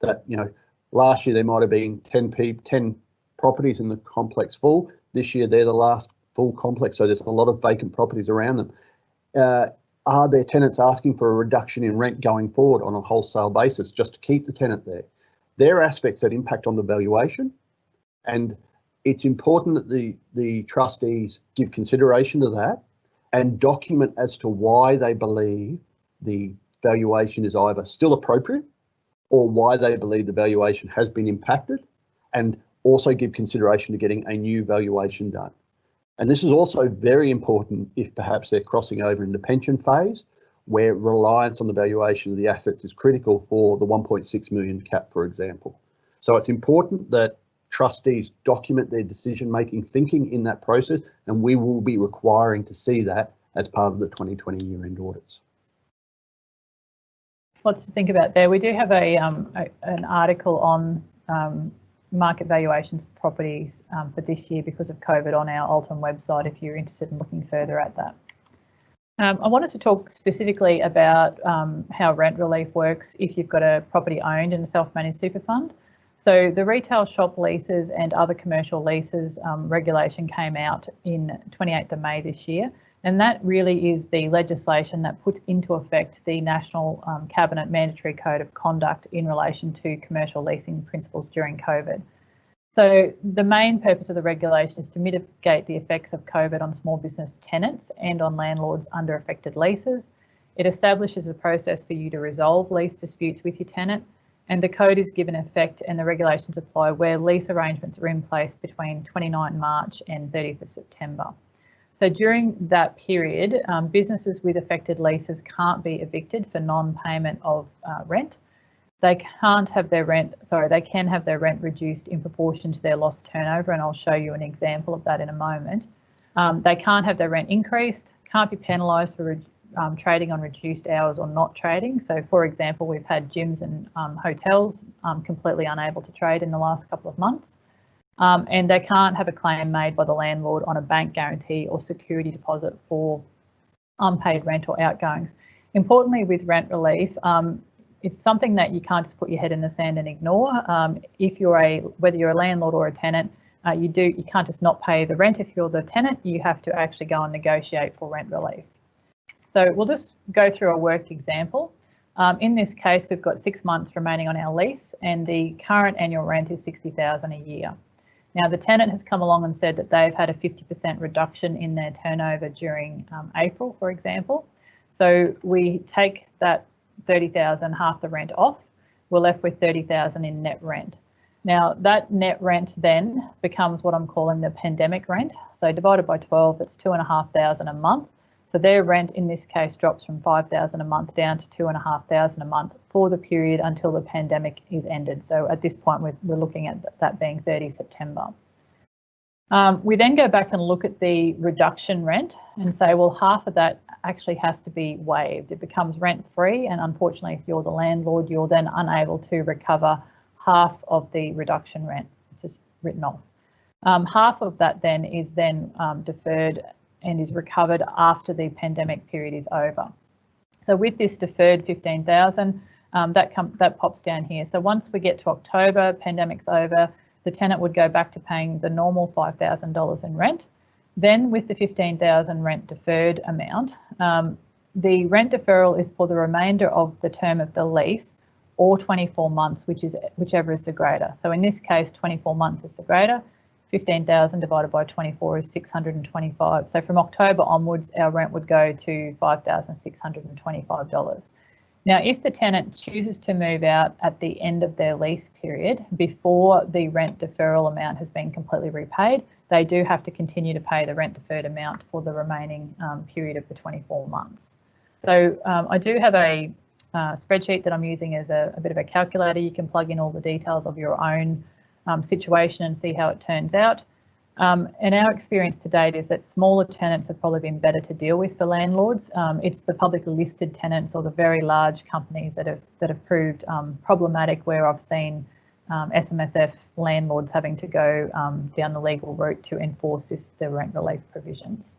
That, you know, last year there might have been 10 properties in the complex full. This year they're the last full complex, so there's a lot of vacant properties around them. Are their tenants asking for a reduction in rent going forward on a wholesale basis just to keep the tenant there? There are aspects that impact on the valuation, and it's important that the trustees give consideration to that and document as to why they believe the valuation is either still appropriate or why they believe the valuation has been impacted, and also give consideration to getting a new valuation done. And this is also very important if perhaps they're crossing over in the pension phase, where reliance on the valuation of the assets is critical for the 1.6 million cap, for example. So it's important that trustees document their decision-making thinking in that process, and we will be requiring to see that as part of the 2020 year-end audits. Lots to think about there. We do have an article on market valuations of properties for this year because of COVID on our Alton website if you're interested in looking further at that. I wanted to talk specifically about how rent relief works if you've got a property owned in a self-managed super fund. So the retail shop leases and other commercial leases regulation came out in 28th of May this year. And that really is the legislation that puts into effect the National Cabinet Mandatory Code of Conduct in relation to commercial leasing principles during COVID. So the main purpose of the regulation is to mitigate the effects of COVID on small business tenants and on landlords under affected leases. It establishes a process for you to resolve lease disputes with your tenant, and the code is given effect and the regulations apply where lease arrangements are in place between 29 March and 30th of September. So during that period, businesses with affected leases can't be evicted for non-payment of rent. They can have their rent reduced in proportion to their lost turnover, and I'll show you an example of that in a moment. They can't have their rent increased, can't be penalised for trading on reduced hours or not trading. So for example, we've had gyms and hotels completely unable to trade in the last couple of months. And they can't have a claim made by the landlord on a bank guarantee or security deposit for unpaid rent or outgoings. Importantly, with rent relief, it's something that you can't just put your head in the sand and ignore. Whether you're a landlord or a tenant, you can't just not pay the rent. If you're the tenant, you have to actually go and negotiate for rent relief. So we'll just go through a work example. In this case, we've got 6 months remaining on our lease, and the current annual rent is $60,000 a year. Now, the tenant has come along and said that they've had a 50% reduction in their turnover during April, for example. So we take that 30,000, half the rent off, we're left with 30,000 in net rent. Now that net rent then becomes what I'm calling the pandemic rent. So divided by 12, it's 2,500 a month. So their rent in this case drops from 5,000 a month down to 2,500 a month for the period until the pandemic is ended. So at this point, we're looking at that being 30 September. We then go back and look at the reduction rent and say, well, half of that actually has to be waived. It becomes rent free, and unfortunately, if you're the landlord, you're then unable to recover half of the reduction rent. It's just written off. Half of that then is then deferred and is recovered after the pandemic period is over. So with this deferred 15,000, that pops down here. So once we get to October, pandemic's over, the tenant would go back to paying the normal $5,000 in rent. Then with the 15,000 rent deferred amount, the rent deferral is for the remainder of the term of the lease or 24 months, whichever is the greater. So in this case, 24 months is the greater. 15,000 divided by 24 is 625. So from October onwards, our rent would go to $5,625. Now, if the tenant chooses to move out at the end of their lease period before the rent deferral amount has been completely repaid, they do have to continue to pay the rent deferred amount for the remaining period of the 24 months. So I do have a spreadsheet that I'm using as a bit of a calculator. You can plug in all the details of your own situation and see how it turns out. And our experience to date is that smaller tenants have probably been better to deal with for landlords. It's the publicly listed tenants or the very large companies that have proved problematic, where I've seen SMSF landlords having to go down the legal route to enforce the rent relief provisions.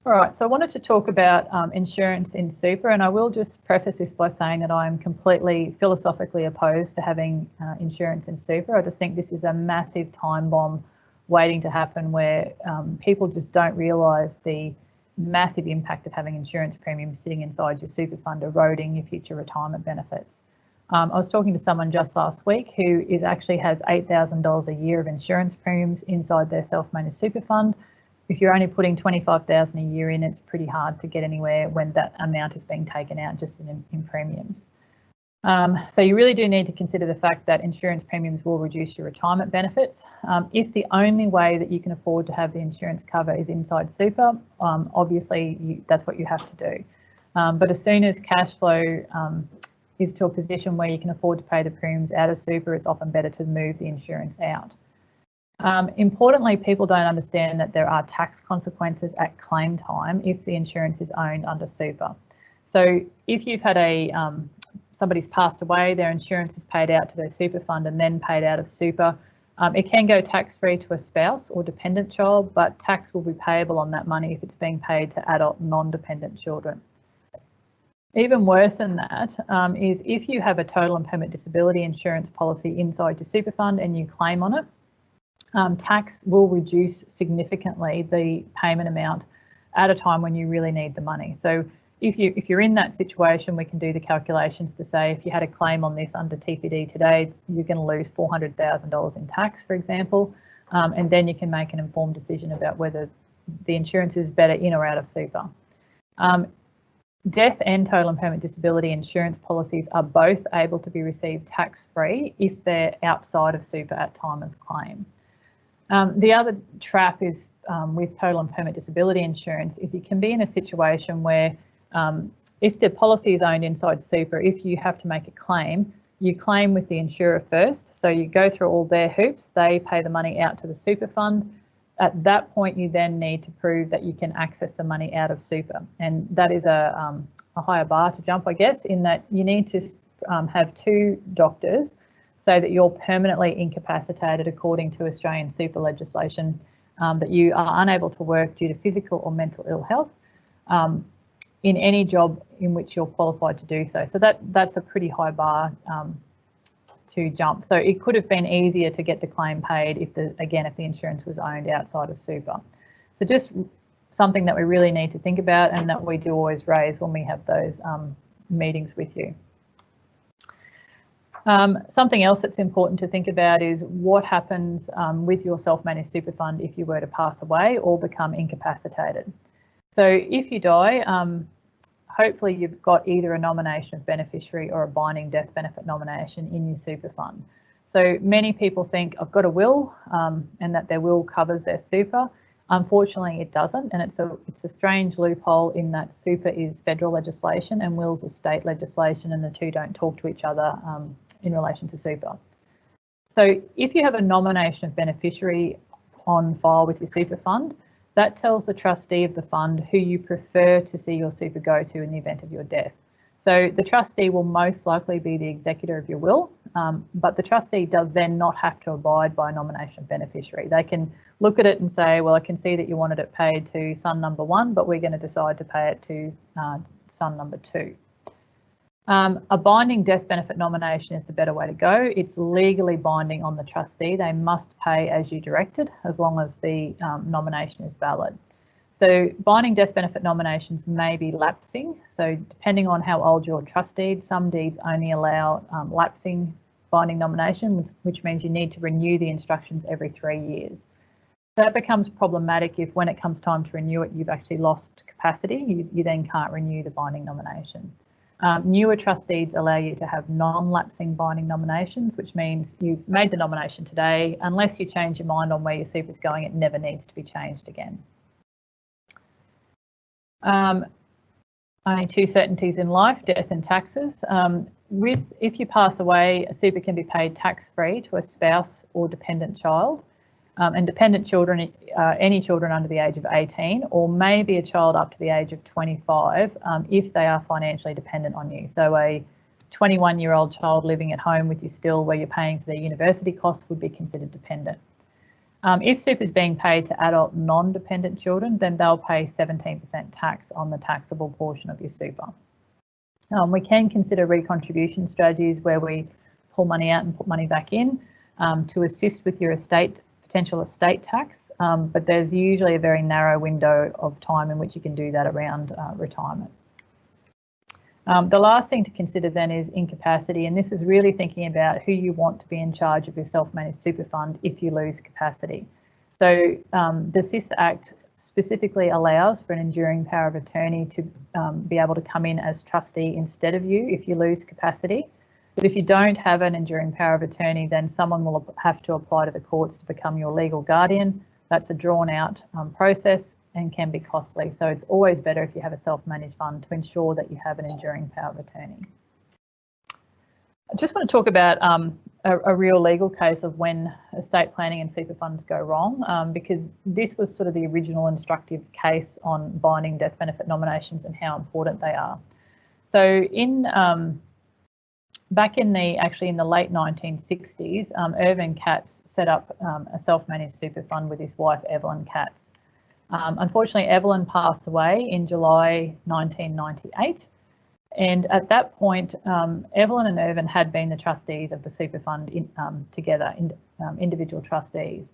All right, so I wanted to talk about insurance in super, and I will just preface this by saying that I'm completely philosophically opposed to having insurance in super. I just think this is a massive time bomb waiting to happen, where people just don't realise the massive impact of having insurance premiums sitting inside your super fund, eroding your future retirement benefits. I was talking to someone just last week who actually has $8,000 a year of insurance premiums inside their self-managed super fund. If you're only putting 25,000 a year in, it's pretty hard to get anywhere when that amount is being taken out just in premiums. So you really do need to consider the fact that insurance premiums will reduce your retirement benefits. If the only way that you can afford to have the insurance cover is inside super, obviously that's what you have to do. But as soon as cash flow is to a position where you can afford to pay the premiums out of super, it's often better to move the insurance out. Importantly, people don't understand that there are tax consequences at claim time if the insurance is owned under super. So if you've had somebody's passed away, their insurance is paid out to their super fund and then paid out of super, it can go tax-free to a spouse or dependent child, but tax will be payable on that money if it's being paid to adult non-dependent children. Even worse than that is if you have a total and permanent disability insurance policy inside your super fund and you claim on it, tax will reduce significantly the payment amount at a time when you really need the money. So if you're in that situation, we can do the calculations to say if you had a claim on this under TPD today, you're going to lose $400,000 in tax, for example, and then you can make an informed decision about whether the insurance is better in or out of super. Death and total and permanent disability insurance policies are both able to be received tax-free if they're outside of super at time of claim. The other trap is with total and permanent disability insurance is you can be in a situation where if the policy is owned inside super, if you have to make a claim, you claim with the insurer first. So you go through all their hoops, they pay the money out to the super fund. At that point, you then need to prove that you can access the money out of super. And that is a higher bar to jump, I guess, in that you need to have two doctors so that you're permanently incapacitated according to Australian super legislation, that you are unable to work due to physical or mental ill health in any job in which you're qualified to do so. So that's a pretty high bar to jump. So it could have been easier to get the claim paid if the insurance was owned outside of super. So just something that we really need to think about and that we do always raise when we have those meetings with you. Something else that's important to think about is what happens with your self-managed super fund if you were to pass away or become incapacitated. So if you die, hopefully you've got either a nomination of beneficiary or a binding death benefit nomination in your super fund. So many people think I've got a will and that their will covers their super. Unfortunately, it doesn't, and it's a strange loophole in that super is federal legislation and wills are state legislation, and the two don't talk to each other in relation to super. So if you have a nomination of beneficiary on file with your super fund, that tells the trustee of the fund who you prefer to see your super go to in the event of your death. So the trustee will most likely be the executor of your will, but the trustee does then not have to abide by a nomination of beneficiary. They can look at it and say, well, I can see that you wanted it paid to son number 1, but we're going to decide to pay it to son number 2. A binding death benefit nomination is the better way to go. It's legally binding on the trustee. They must pay as you directed as long as the nomination is valid. So binding death benefit nominations may be lapsing. So depending on how old your trustee, some deeds only allow lapsing binding nominations, which means you need to renew the instructions every 3 years. That becomes problematic if when it comes time to renew it, you've actually lost capacity. You then can't renew the binding nomination. Newer trustees allow you to have non-lapsing binding nominations, which means you've made the nomination today. Unless you change your mind on where your super is going, it never needs to be changed again. Only 2 certainties in life, death and taxes. If you pass away, a super can be paid tax-free to a spouse or dependent child. And dependent children, any children under the age of 18, or maybe a child up to the age of 25 if they are financially dependent on you. So a 21-year-old child living at home with you still where you're paying for their university costs would be considered dependent. If super is being paid to adult non-dependent children, then they'll pay 17% tax on the taxable portion of your super. We can consider recontribution strategies where we pull money out and put money back in to assist with your potential estate tax, but there's usually a very narrow window of time in which you can do that around retirement. The last thing to consider then is incapacity, and this is really thinking about who you want to be in charge of your self-managed super fund if you lose capacity. So the SIS Act specifically allows for an enduring power of attorney to be able to come in as trustee instead of you if you lose capacity. But if you don't have an enduring power of attorney, then someone will have to apply to the courts to become your legal guardian. That's a drawn out process and can be costly. So it's always better if you have a self-managed fund to ensure that you have an enduring power of attorney. I just want to talk about a real legal case of when estate planning and super funds go wrong, because this was sort of the original instructive case on binding death benefit nominations and how important they are. So back in the late 1960s, Irvin Katz set up a self-managed super fund with his wife Evelyn Katz. Unfortunately, Evelyn passed away in July 1998, and at that point, Evelyn and Irvin had been the trustees of the super fund together, individual trustees.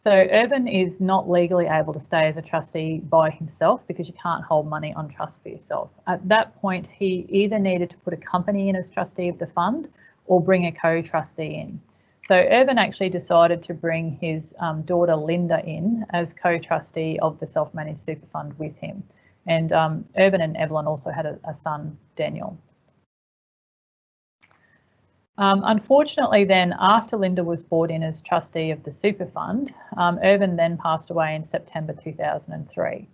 So Irvin is not legally able to stay as a trustee by himself because you can't hold money on trust for yourself. At that point, he either needed to put a company in as trustee of the fund or bring a co-trustee in. So Irvin actually decided to bring his daughter Linda in as co-trustee of the self-managed super fund with him. And Irvin and Evelyn also had a son, Daniel. Unfortunately then, after Linda was brought in as trustee of the super fund, Irvin then passed away in September 2003.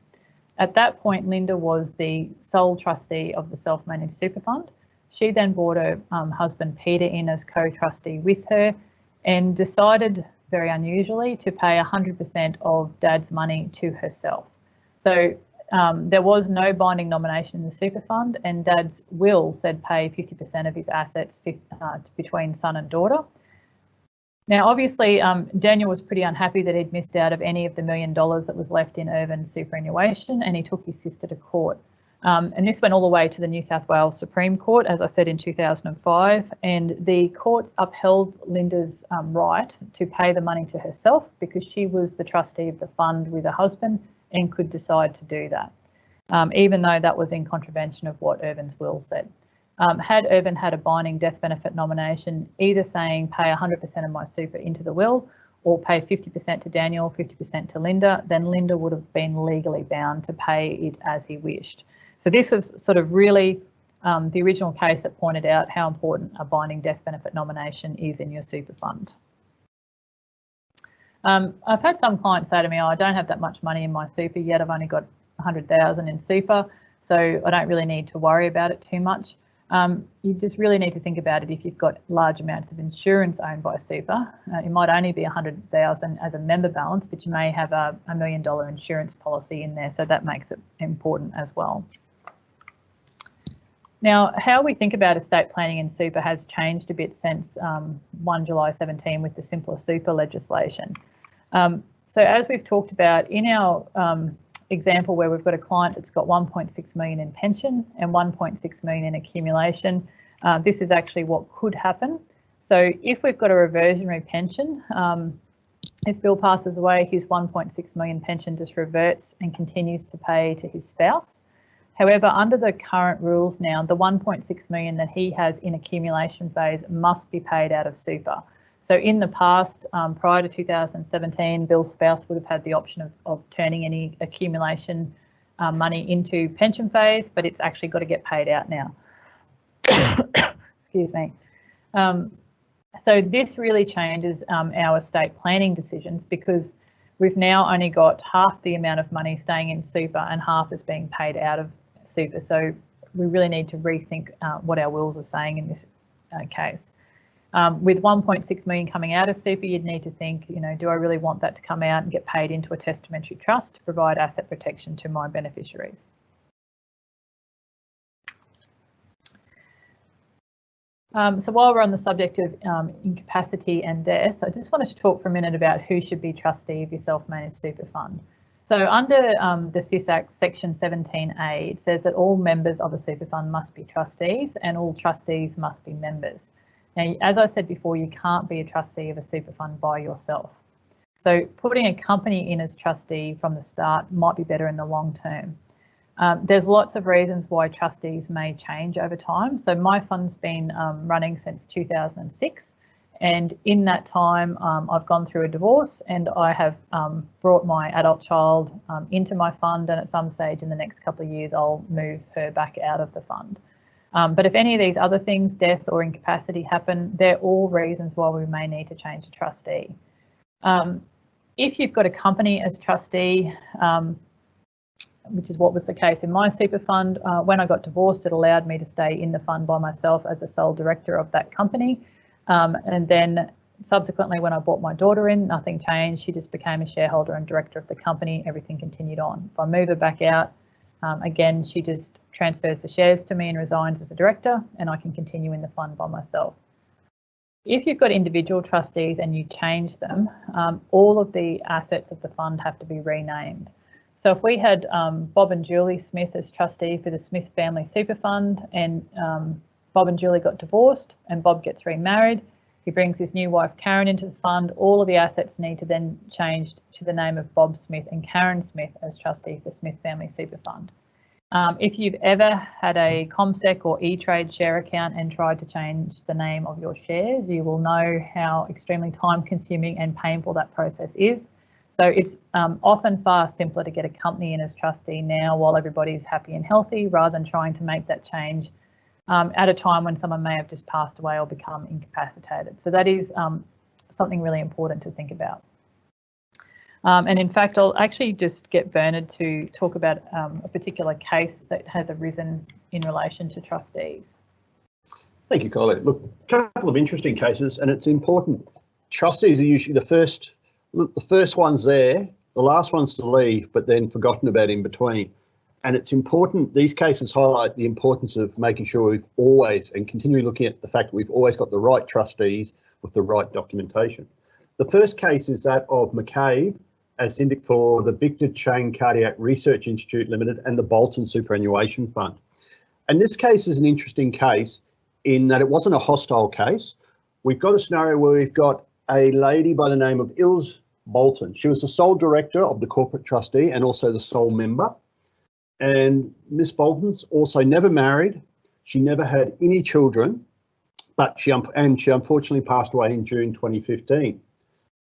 At that point, Linda was the sole trustee of the self-managed super fund. She then brought her husband Peter in as co-trustee with her and decided, very unusually, to pay 100% of Dad's money to herself. So there was no binding nomination in the super fund, and Dad's will said pay 50% of his assets between son and daughter. Now, obviously, Daniel was pretty unhappy that he'd missed out of any of the $1 million that was left in Irvin's superannuation, and he took his sister to court. And this went all the way to the New South Wales Supreme Court, as I said, in 2005, and the courts upheld Linda's right to pay the money to herself because she was the trustee of the fund with her husband and could decide to do that, even though that was in contravention of what Irvin's will said. Had Irvin had a binding death benefit nomination, either saying pay 100% of my super into the will or pay 50% to Daniel, 50% to Linda, then Linda would have been legally bound to pay it as he wished. So this was sort of really the original case that pointed out how important a binding death benefit nomination is in your super fund. I've had some clients say to me, oh, I don't have that much money in my super yet. I've only got 100,000 in super, so I don't really need to worry about it too much. You just really need to think about it if you've got large amounts of insurance owned by super. It might only be 100,000 as a member balance, but you may have a $1 million insurance policy in there, so that makes it important as well. Now, how we think about estate planning in super has changed a bit since 1 July 17 with the Simpler Super legislation. So as we've talked about in our example where we've got a client that's got 1.6 million in pension and 1.6 million in accumulation, this is actually what could happen. So if we've got a reversionary pension, if Bill passes away, his 1.6 million pension just reverts and continues to pay to his spouse. However, under the current rules now, the 1.6 million that he has in accumulation phase must be paid out of super. So in the past, prior to 2017, Bill's spouse would have had the option of turning any accumulation money into pension phase, but it's actually got to get paid out now. Excuse me. So this really changes our estate planning decisions because we've now only got half the amount of money staying in super and half is being paid out of super. So we really need to rethink what our wills are saying in this case. With 1.6 million coming out of super, you'd need to think, you know, do I really want that to come out and get paid into a testamentary trust to provide asset protection to my beneficiaries? So while we're on the subject of incapacity and death, I just wanted to talk for a minute about who should be trustee of your self-managed super fund. So under the SIS Act section 17A, it says that all members of a super fund must be trustees and all trustees must be members. Now, as I said before, you can't be a trustee of a super fund by yourself. So putting a company in as trustee from the start might be better in the long term. There's lots of reasons why trustees may change over time. So my fund's been running since 2006. And in that time, I've gone through a divorce and I have brought my adult child into my fund, and at some stage in the next couple of years, I'll move her back out of the fund. But if any of these other things, death or incapacity, happen, they're all reasons why we may need to change a trustee. If you've got a company as trustee, which is what was the case in my super fund, when I got divorced, it allowed me to stay in the fund by myself as a sole director of that company. And then subsequently, when I brought my daughter in, nothing changed. She just became a shareholder and director of the company. Everything continued on. If I move her back out, again, she just transfers the shares to me and resigns as a director, and I can continue in the fund by myself. If you've got individual trustees and you change them, all of the assets of the fund have to be renamed. So if we had Bob and Julie Smith as trustee for the Smith Family Super Fund, and Bob and Julie got divorced and Bob gets remarried, he brings his new wife Karen into the fund, all of the assets need to then change to the name of Bob Smith and Karen Smith as trustee for Smith Family Super Fund. If you've ever had a ComSec or E-Trade share account and tried to change the name of your shares, you will know how extremely time consuming and painful that process is. So it's often far simpler to get a company in as trustee now while everybody's happy and healthy, rather than trying to make that change at a time when someone may have just passed away or become incapacitated. So that is something really important to think about. And in fact, I'll actually just get Bernard to talk about a particular case that has arisen in relation to trustees. Thank you, Kylie. Look, a couple of interesting cases, and it's important. Trustees are usually the first one's there, the last one's to leave, but then forgotten about in between. And it's important, these cases highlight the importance of making sure we've always, and continually looking at the fact that we've always got the right trustees with the right documentation. The first case is that of McCabe as syndicate for the Victor Chang Cardiac Research Institute Limited and the Bolton Superannuation Fund. And this case is an interesting case in that it wasn't a hostile case. We've got a scenario where we've got a lady by the name of Ilse Bolton. She was the sole director of the corporate trustee and also the sole member. And Miss Bolton's also never married. She never had any children, but she unfortunately passed away in June 2015.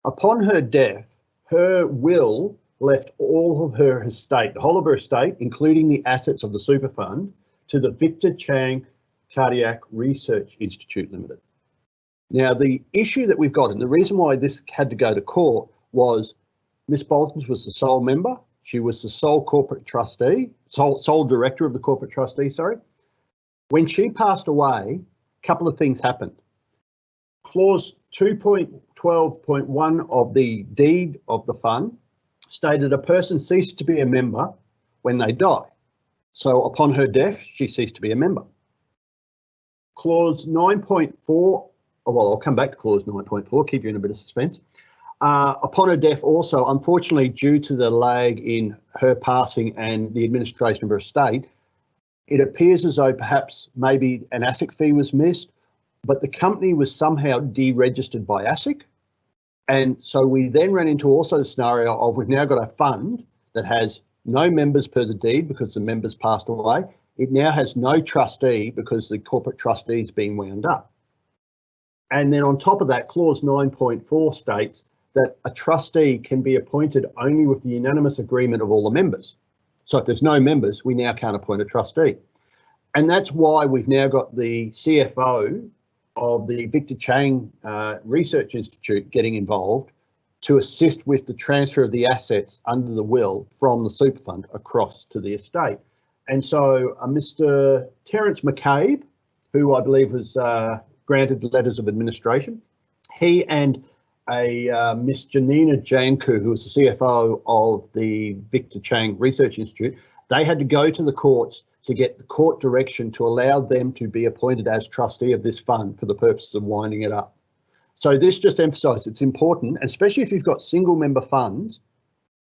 Upon her death, her will left all of her estate, the whole of her estate, including the assets of the super fund, to the Victor Chang Cardiac Research Institute Limited. Now, the issue that we've got, and the reason why this had to go to court, was Miss Boltons was the sole member. She was the sole corporate trustee, sole director of the corporate trustee, sorry. When she passed away, a couple of things happened. Clause 2.12.1 of the deed of the fund stated a person ceased to be a member when they die. So upon her death, she ceased to be a member. Clause 9.4, well, I'll come back to clause 9.4, keep you in a bit of suspense. Upon her death also, unfortunately, due to the lag in her passing and the administration of her estate, it appears as though perhaps maybe an ASIC fee was missed, but the company was somehow deregistered by ASIC. And so we then ran into also the scenario of we've now got a fund that has no members per the deed because the members passed away. It now has no trustee because the corporate trustee is being wound up. And then on top of that, clause 9.4 states that a trustee can be appointed only with the unanimous agreement of all the members. So if there's no members, we now can't appoint a trustee. And that's why we've now got the CFO of the Victor Chang Research Institute getting involved to assist with the transfer of the assets under the will from the super fund across to the estate. And so Mr. Terence McCabe, who I believe was granted letters of administration, he and a Miss Janina Janku, who was the CFO of the Victor Chang Research Institute, they had to go to the courts to get the court direction to allow them to be appointed as trustee of this fund for the purposes of winding it up. So this just emphasises it's important, especially if you've got single member funds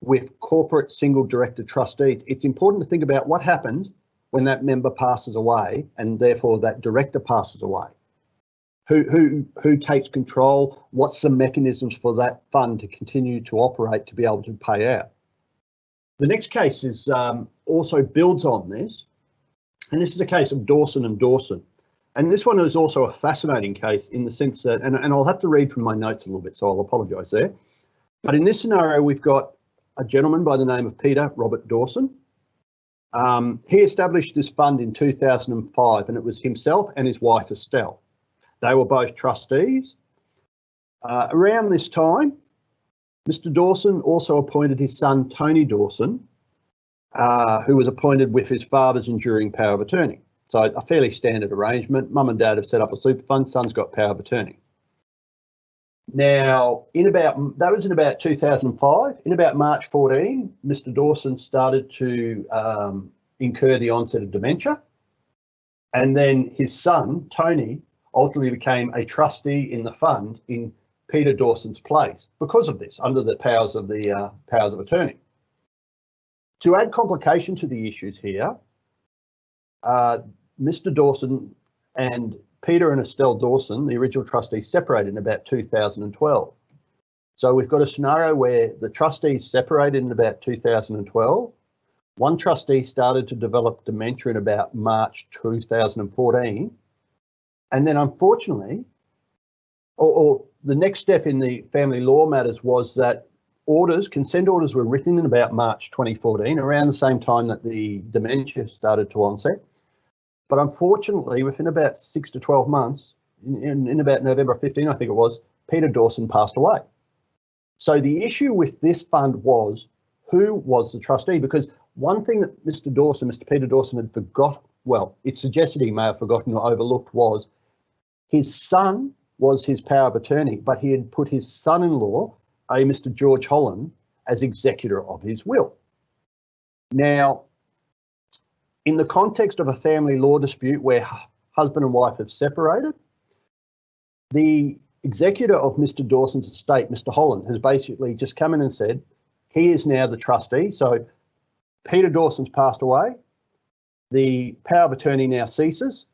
with corporate single director trustees, it's important to think about what happens when that member passes away and therefore that director passes away. Who takes control? What's the mechanisms for that fund to continue to operate to be able to pay out? The next case is also builds on this, and this is a case of Dawson and Dawson. And this one is also a fascinating case in the sense that, and I'll have to read from my notes a little bit, so I'll apologise there. But in this scenario, we've got a gentleman by the name of Peter Robert Dawson. He established this fund in 2005, and it was himself and his wife Estelle. They were both trustees. Around this time, Mr. Dawson also appointed his son, Tony Dawson, who was appointed with his father's enduring power of attorney. So a fairly standard arrangement. Mum and dad have set up a super fund, son's got power of attorney. Now, that was in about 2005. In about March 14, Mr. Dawson started to incur the onset of dementia. And then his son, Tony, ultimately became a trustee in the fund in Peter Dawson's place because of this, under the powers of attorney. To add complication to the issues here, Mr. Dawson and Peter and Estelle Dawson, the original trustees, separated in about 2012. So we've got a scenario where the trustees separated in about 2012. One trustee started to develop dementia in about March 2014. And then unfortunately, or the next step in the family law matters was that consent orders were written in about March 2014, around the same time that the dementia started to onset. But unfortunately, within about 6 to 12 months, in about November 15, I think it was, Peter Dawson passed away. So the issue with this fund was who was the trustee? Because one thing that Mr. Peter Dawson had forgot, well, it suggested he may have forgotten or overlooked, was his son was his power of attorney, but he had put his son-in-law, a Mr. George Holland, as executor of his will. Now, in the context of a family law dispute where husband and wife have separated, the executor of Mr. Dawson's estate, Mr. Holland, has basically just come in and said, he is now the trustee. So Peter Dawson's passed away. The power of attorney now ceases.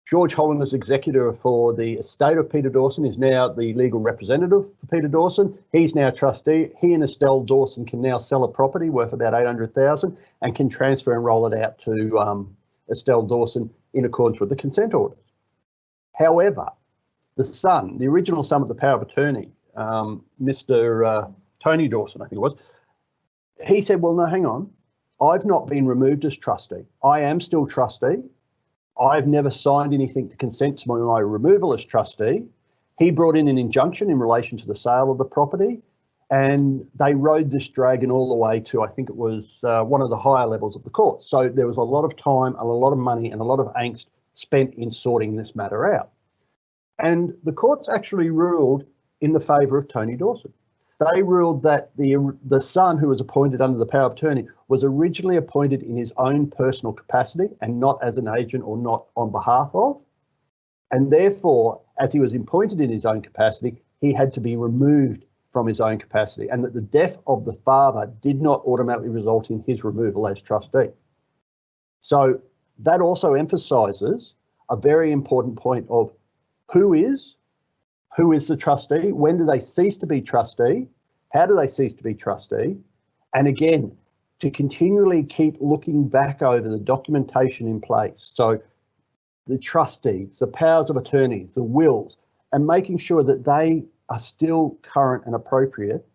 George Holland, as executor for the estate of Peter Dawson, is now the legal representative for Peter Dawson. He's now trustee. He and Estelle Dawson can now sell a property worth about $800,000 and can transfer and roll it out to Estelle Dawson in accordance with the consent orders. However, the son, the original son of the power of attorney, Mr. Tony Dawson, I think it was, he said, well, no, hang on. I've not been removed as trustee. I am still trustee. I've never signed anything to consent to my removal as trustee. He brought in an injunction in relation to the sale of the property, and they rode this dragon all the way to, I think it was one of the higher levels of the court. So there was a lot of time and a lot of money and a lot of angst spent in sorting this matter out. And the courts actually ruled in the favour of Tony Dawson. They ruled that the son who was appointed under the power of attorney was originally appointed in his own personal capacity and not as an agent or not on behalf of. And therefore, as he was appointed in his own capacity, he had to be removed from his own capacity, and that the death of the father did not automatically result in his removal as trustee. So that also emphasises a very important point of who is the trustee, when do they cease to be trustee, how do they cease to be trustee, and again, to continually keep looking back over the documentation in place. So the trustees, the powers of attorneys, the wills, and making sure that they are still current and appropriate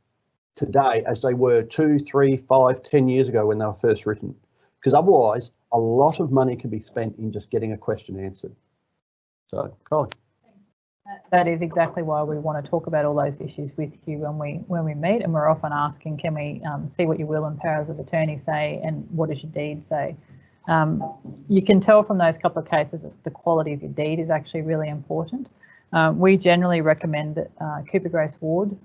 today as they were 2, 3, 5, 10 years ago when they were first written. Because otherwise, a lot of money can be spent in just getting a question answered. So, Kylie. That is exactly why we want to talk about all those issues with you when we meet, and we're often asking, can we see what your will and powers of attorney say, and what does your deed say? You can tell from those couple of cases that the quality of your deed is actually really important. We generally recommend that Cooper Grace Ward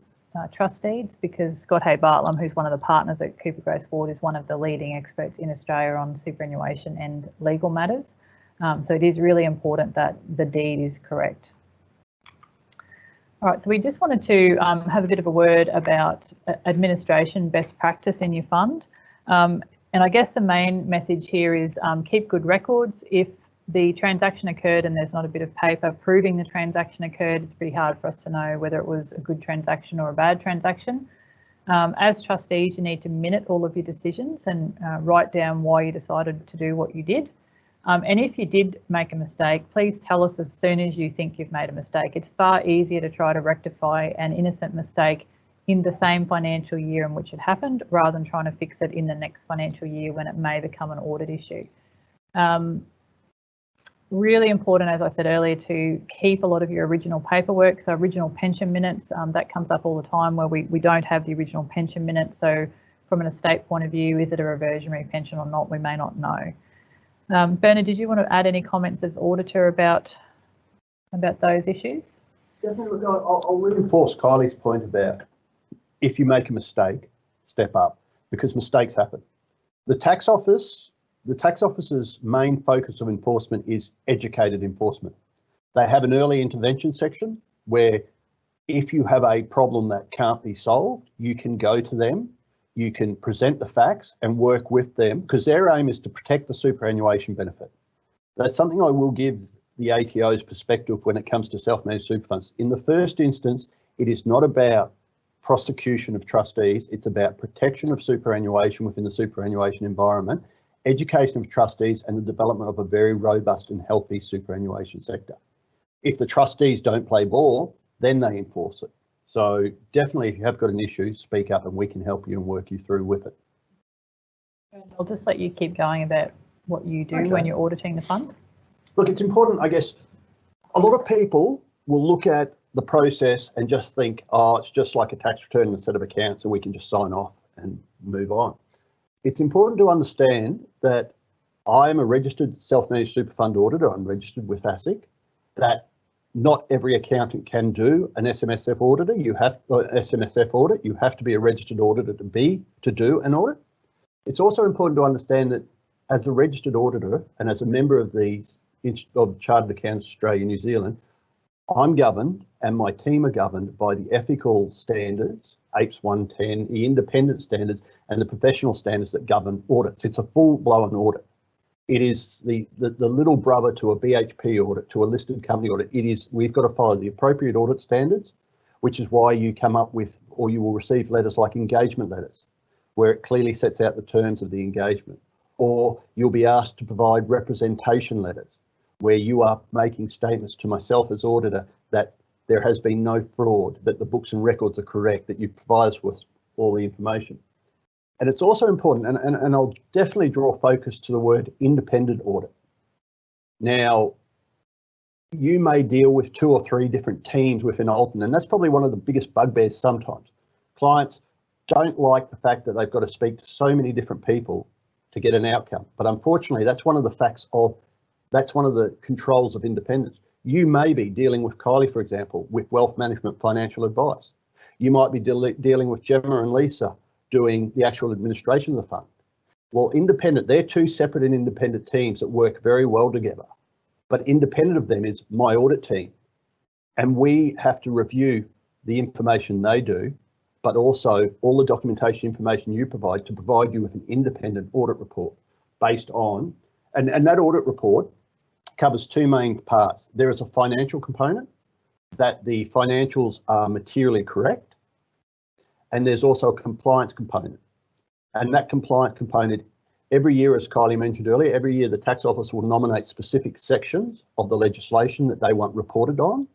trust deeds, because Scott Hay Bartlam, who's one of the partners at Cooper Grace Ward, is one of the leading experts in Australia on superannuation and legal matters. So it is really important that the deed is correct. All right, so we just wanted to have a bit of a word about administration best practice in your fund. And I guess the main message here is keep good records. If the transaction occurred and there's not a bit of paper proving the transaction occurred, it's pretty hard for us to know whether it was a good transaction or a bad transaction. As trustees, you need to minute all of your decisions and write down why you decided to do what you did. And if you did make a mistake, please tell us as soon as you think you've made a mistake. It's far easier to try to rectify an innocent mistake in the same financial year in which it happened, rather than trying to fix it in the next financial year when it may become an audit issue. Really important, as I said earlier, to keep a lot of your original paperwork. So original pension minutes, that comes up all the time where we don't have the original pension minutes. So from an estate point of view, is it a reversionary pension or not? We may not know. Bernard, did you want to add any comments as auditor about those issues? Definitely. I'll reinforce Kylie's point about if you make a mistake, step up, because mistakes happen. The tax office's main focus of enforcement is educated enforcement. They have an early intervention section where if you have a problem that can't be solved, you can go to them. You can present the facts and work with them, because their aim is to protect the superannuation benefit. That's something I will give the ATO's perspective when it comes to self-managed super funds. In the first instance, it is not about prosecution of trustees, it's about protection of superannuation within the superannuation environment, education of trustees, and the development of a very robust and healthy superannuation sector. If the trustees don't play ball, then they enforce it. So definitely, if you have got an issue, speak up and we can help you and work you through with it. I'll just let you keep going about what you do when you're auditing the fund. Look, it's important, I guess. A lot of people will look at the process and just think, oh, it's just like a tax return and a set of accounts and we can just sign off and move on. It's important to understand that I am a registered self-managed super fund auditor. I'm registered with ASIC. That not every accountant can do an SMSF auditor. SMSF audit. You have to be a registered auditor to do an audit. It's also important to understand that as a registered auditor and as a member of Chartered Accountants Australia, New Zealand, I'm governed and my team are governed by the ethical standards, APES 110, the independent standards, and the professional standards that govern audits. It's a full-blown audit. It is the little brother to a BHP audit, to a listed company audit. We've got to follow the appropriate audit standards, which is why you come up with, or you will receive letters like engagement letters, where it clearly sets out the terms of the engagement, or you'll be asked to provide representation letters, where you are making statements to myself as auditor that there has been no fraud, that the books and records are correct, that you provide us with all the information. And it's also important, and I'll definitely draw focus to the word independent audit. Now, you may deal with 2 or 3 different teams within Alton, and that's probably one of the biggest bugbears sometimes. Clients don't like the fact that they've got to speak to so many different people to get an outcome. But unfortunately, that's one of the controls of independence. You may be dealing with Kylie, for example, with wealth management financial advice. You might be dealing with Gemma and Lisa doing the actual administration of the fund. Well, independent, they're 2 separate and independent teams that work very well together. But independent of them is my audit team. And we have to review the information they do, but also all the documentation information you provide to provide you with an independent audit report based on, and that audit report covers 2 main parts. There is a financial component, that the financials are materially correct, and there's also a compliance component. And that compliance component, every year, as Kylie mentioned earlier, every year the tax office will nominate specific sections of the legislation that they want reported on.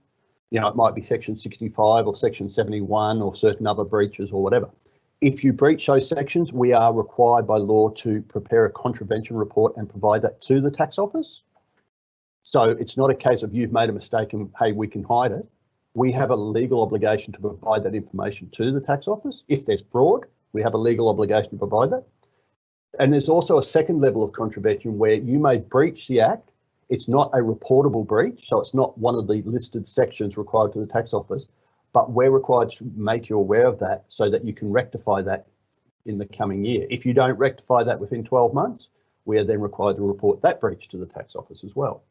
You know, it might be section 65 or section 71 or certain other breaches or whatever. If you breach those sections, we are required by law to prepare a contravention report and provide that to the tax office. So it's not a case of you've made a mistake and, hey, we can hide it. We have a legal obligation to provide that information to the tax office. If there's fraud, we have a legal obligation to provide that. And there's also a second level of contravention where you may breach the act. It's not a reportable breach, so it's not one of the listed sections required for the tax office, but we're required to make you aware of that so that you can rectify that in the coming year. If you don't rectify that within 12 months, we are then required to report that breach to the tax office as well.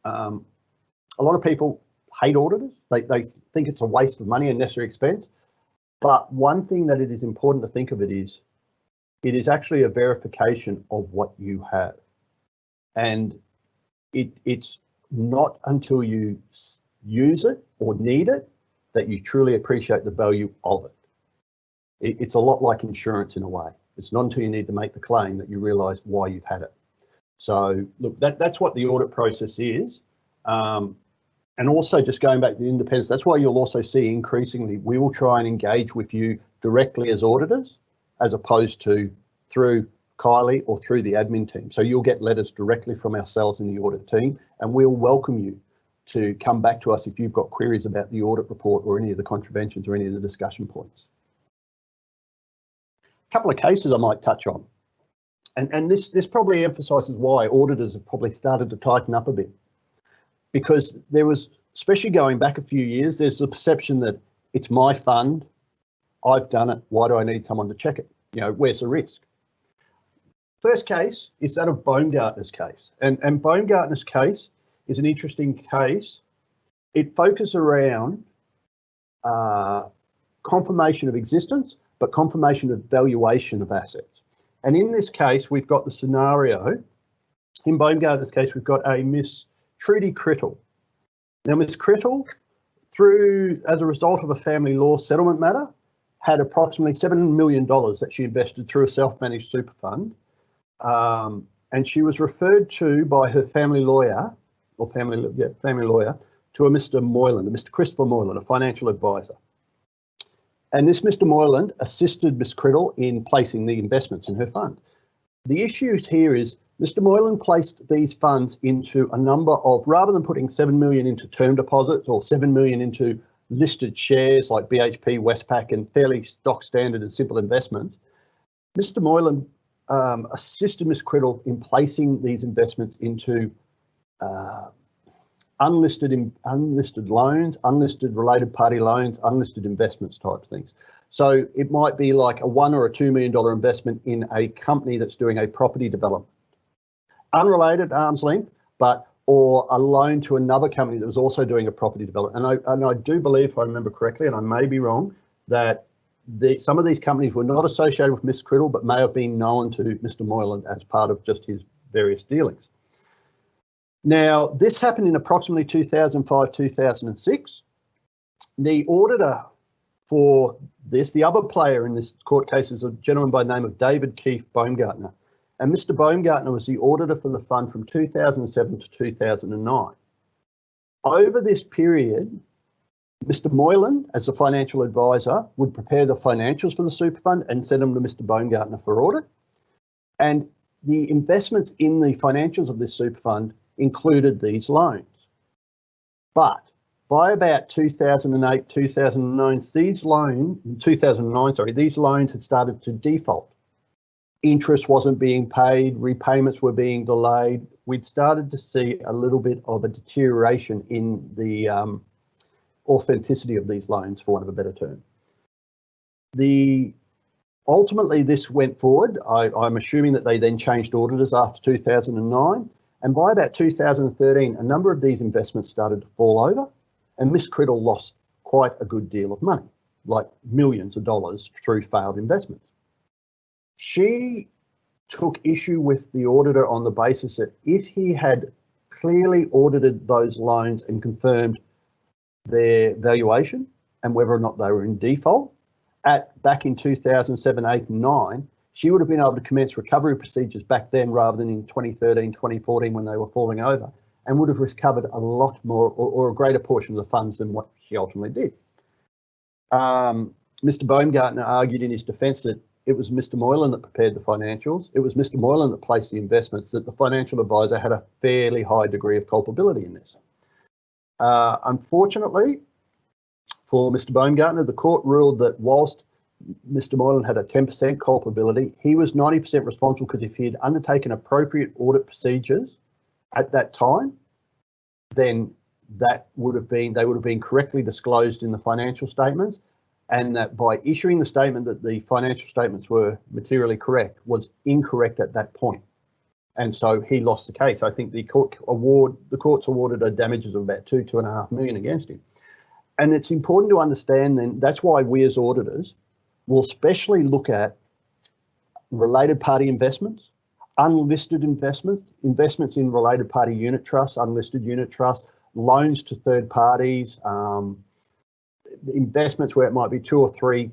A lot of people hate auditors. They think it's a waste of money and necessary expense. But one thing that it is important to think of it is actually a verification of what you have. And it's not until you use it or need it that you truly appreciate the value of it. It's a lot like insurance in a way. It's not until you need to make the claim that you realise why you've had it. So look, that's what the audit process is. And also just going back to the independence, that's why you'll also see increasingly, we will try and engage with you directly as auditors, as opposed to through Kylie or through the admin team. So you'll get letters directly from ourselves in the audit team, and we'll welcome you to come back to us if you've got queries about the audit report or any of the contraventions or any of the discussion points. A couple of cases I might touch on. And this probably emphasises why auditors have probably started to tighten up a bit. Because there was, especially going back a few years, there's the perception that it's my fund, I've done it, why do I need someone to check it? You know, where's the risk? First case is that of Baumgartner's case. And Baumgartner's case is an interesting case. It focuses around confirmation of existence, but confirmation of valuation of assets. And in this case, we've got the scenario, in Baumgartner's case, we've got a Miss Trudy Crittall. Now, Miss Crittall, as a result of a family law settlement matter, had approximately $7 million that she invested through a self-managed super fund. And she was referred to by her family lawyer, to a Mr. Moyland, a Mr. Christopher Moyland, a financial advisor. And this Mr. Moyland assisted Miss Crittall in placing the investments in her fund. The issue here is Mr. Moyland placed these funds into a number of, rather than putting 7 million into term deposits or 7 million into listed shares like BHP, Westpac and fairly stock standard and simple investments, Mr. Moyland assisted Miss Crittall in placing these investments into unlisted loans, unlisted related party loans, unlisted investments type things. So it might be like a $1 or a $2 million investment in a company that's doing a property development. Unrelated, arm's length, or a loan to another company that was also doing a property development. And I do believe, if I remember correctly, and I may be wrong, that some of these companies were not associated with Miss Crittall, but may have been known to Mr. Moyland as part of just his various dealings. Now, this happened in approximately 2005, 2006. The auditor for this, the other player in this court case is a gentleman by the name of David Keefe Baumgartner. and Mr. Baumgartner was the auditor for the fund from 2007 to 2009. Over this period, Mr. Moylan, as the financial advisor, would prepare the financials for the super fund and send them to Mr. Baumgartner for audit. And the investments in the financials of this super fund included these loans. But by about 2008, 2009, these loans had started to default. Interest wasn't being paid, repayments were being delayed. We'd started to see a little bit of a deterioration in the authenticity of these loans, for want of a better term. Ultimately, this went forward. I'm assuming that they then changed auditors after 2009. And by about 2013, a number of these investments started to fall over, and Miss Criddle lost quite a good deal of money, like millions of dollars through failed investments. She took issue with the auditor on the basis that if he had clearly audited those loans and confirmed their valuation and whether or not they were in default, back in 2007, 8 and 9, she would have been able to commence recovery procedures back then rather than in 2013, 2014 when they were falling over, and would have recovered a lot more or a greater portion of the funds than what she ultimately did. Mr. Baumgartner argued in his defence that it was Mr. Moylan that prepared the financials. It was Mr. Moylan that placed the investments, that the financial advisor had a fairly high degree of culpability in this. Unfortunately, for Mr. Baumgartner, the court ruled that whilst Mr. Moylan had a 10% culpability, he was 90% responsible because if he had undertaken appropriate audit procedures at that time, then they would have been correctly disclosed in the financial statements, and that by issuing the statement that the financial statements were materially correct was incorrect at that point. And so he lost the case. I think the courts awarded a damages of about $2.5 million against him. And it's important to understand then, that's why we as auditors will especially look at related party investments, unlisted investments, investments in related party unit trusts, unlisted unit trusts, loans to third parties, investments where it might be 2 or 3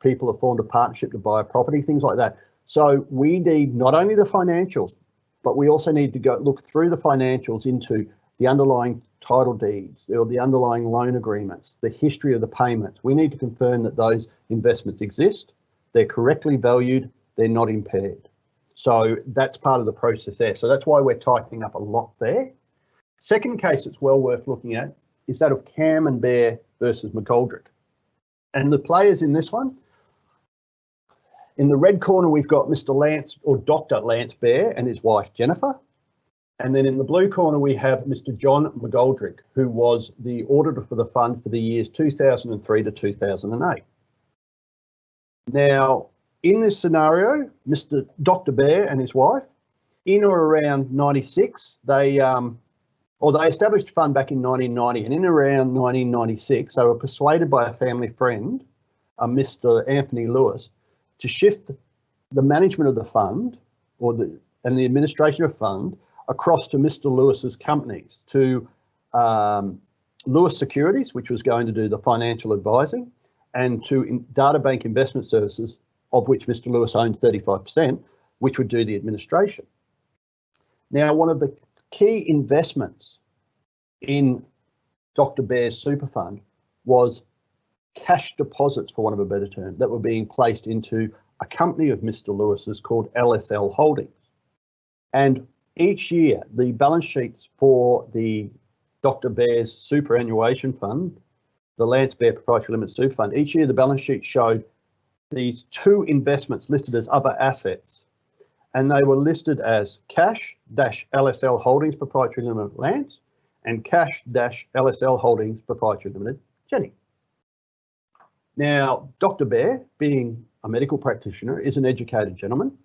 people have formed a partnership to buy a property, things like that. So we need not only the financials, but we also need to go look through the financials into the underlying title deeds or the underlying loan agreements, the history of the payments. We need to confirm that those investments exist, they're correctly valued, they're not impaired. So that's part of the process there. So that's why we're tightening up a lot there. Second case that's well worth looking at is that of Cam and Bear versus McGoldrick. And the players in this one, in the red corner, we've got Mr. Lance or Dr. Lance Bear and his wife, Jennifer. And then in the blue corner, we have Mr. John McGoldrick, who was the auditor for the fund for the years 2003 to 2008. Now, in this scenario, Mr. Dr. Bear and his wife, in or around 96, they established a fund back in 1990, and in around 1996, they were persuaded by a family friend, Mr. Anthony Lewis, to shift the management of the fund and the administration of fund across to Mr. Lewis's companies, to Lewis Securities, which was going to do the financial advising, and to Databank Investment Services, of which Mr. Lewis owns 35%, which would do the administration. Now, one of the key investments in Dr. Bear's super fund was cash deposits, for want of a better term, that were being placed into a company of Mr. Lewis's called LSL Holdings. And each year, the balance sheets for the Dr. Bear's superannuation fund, the Lance Bear Proprietary Limited Super Fund, each year the balance sheet showed these 2 investments listed as other assets, and they were listed as cash-LSL Holdings Proprietary Limited Lance and cash-LSL Holdings Proprietary Limited Jenny. Now, Dr. Bear, being a medical practitioner, is an educated gentleman.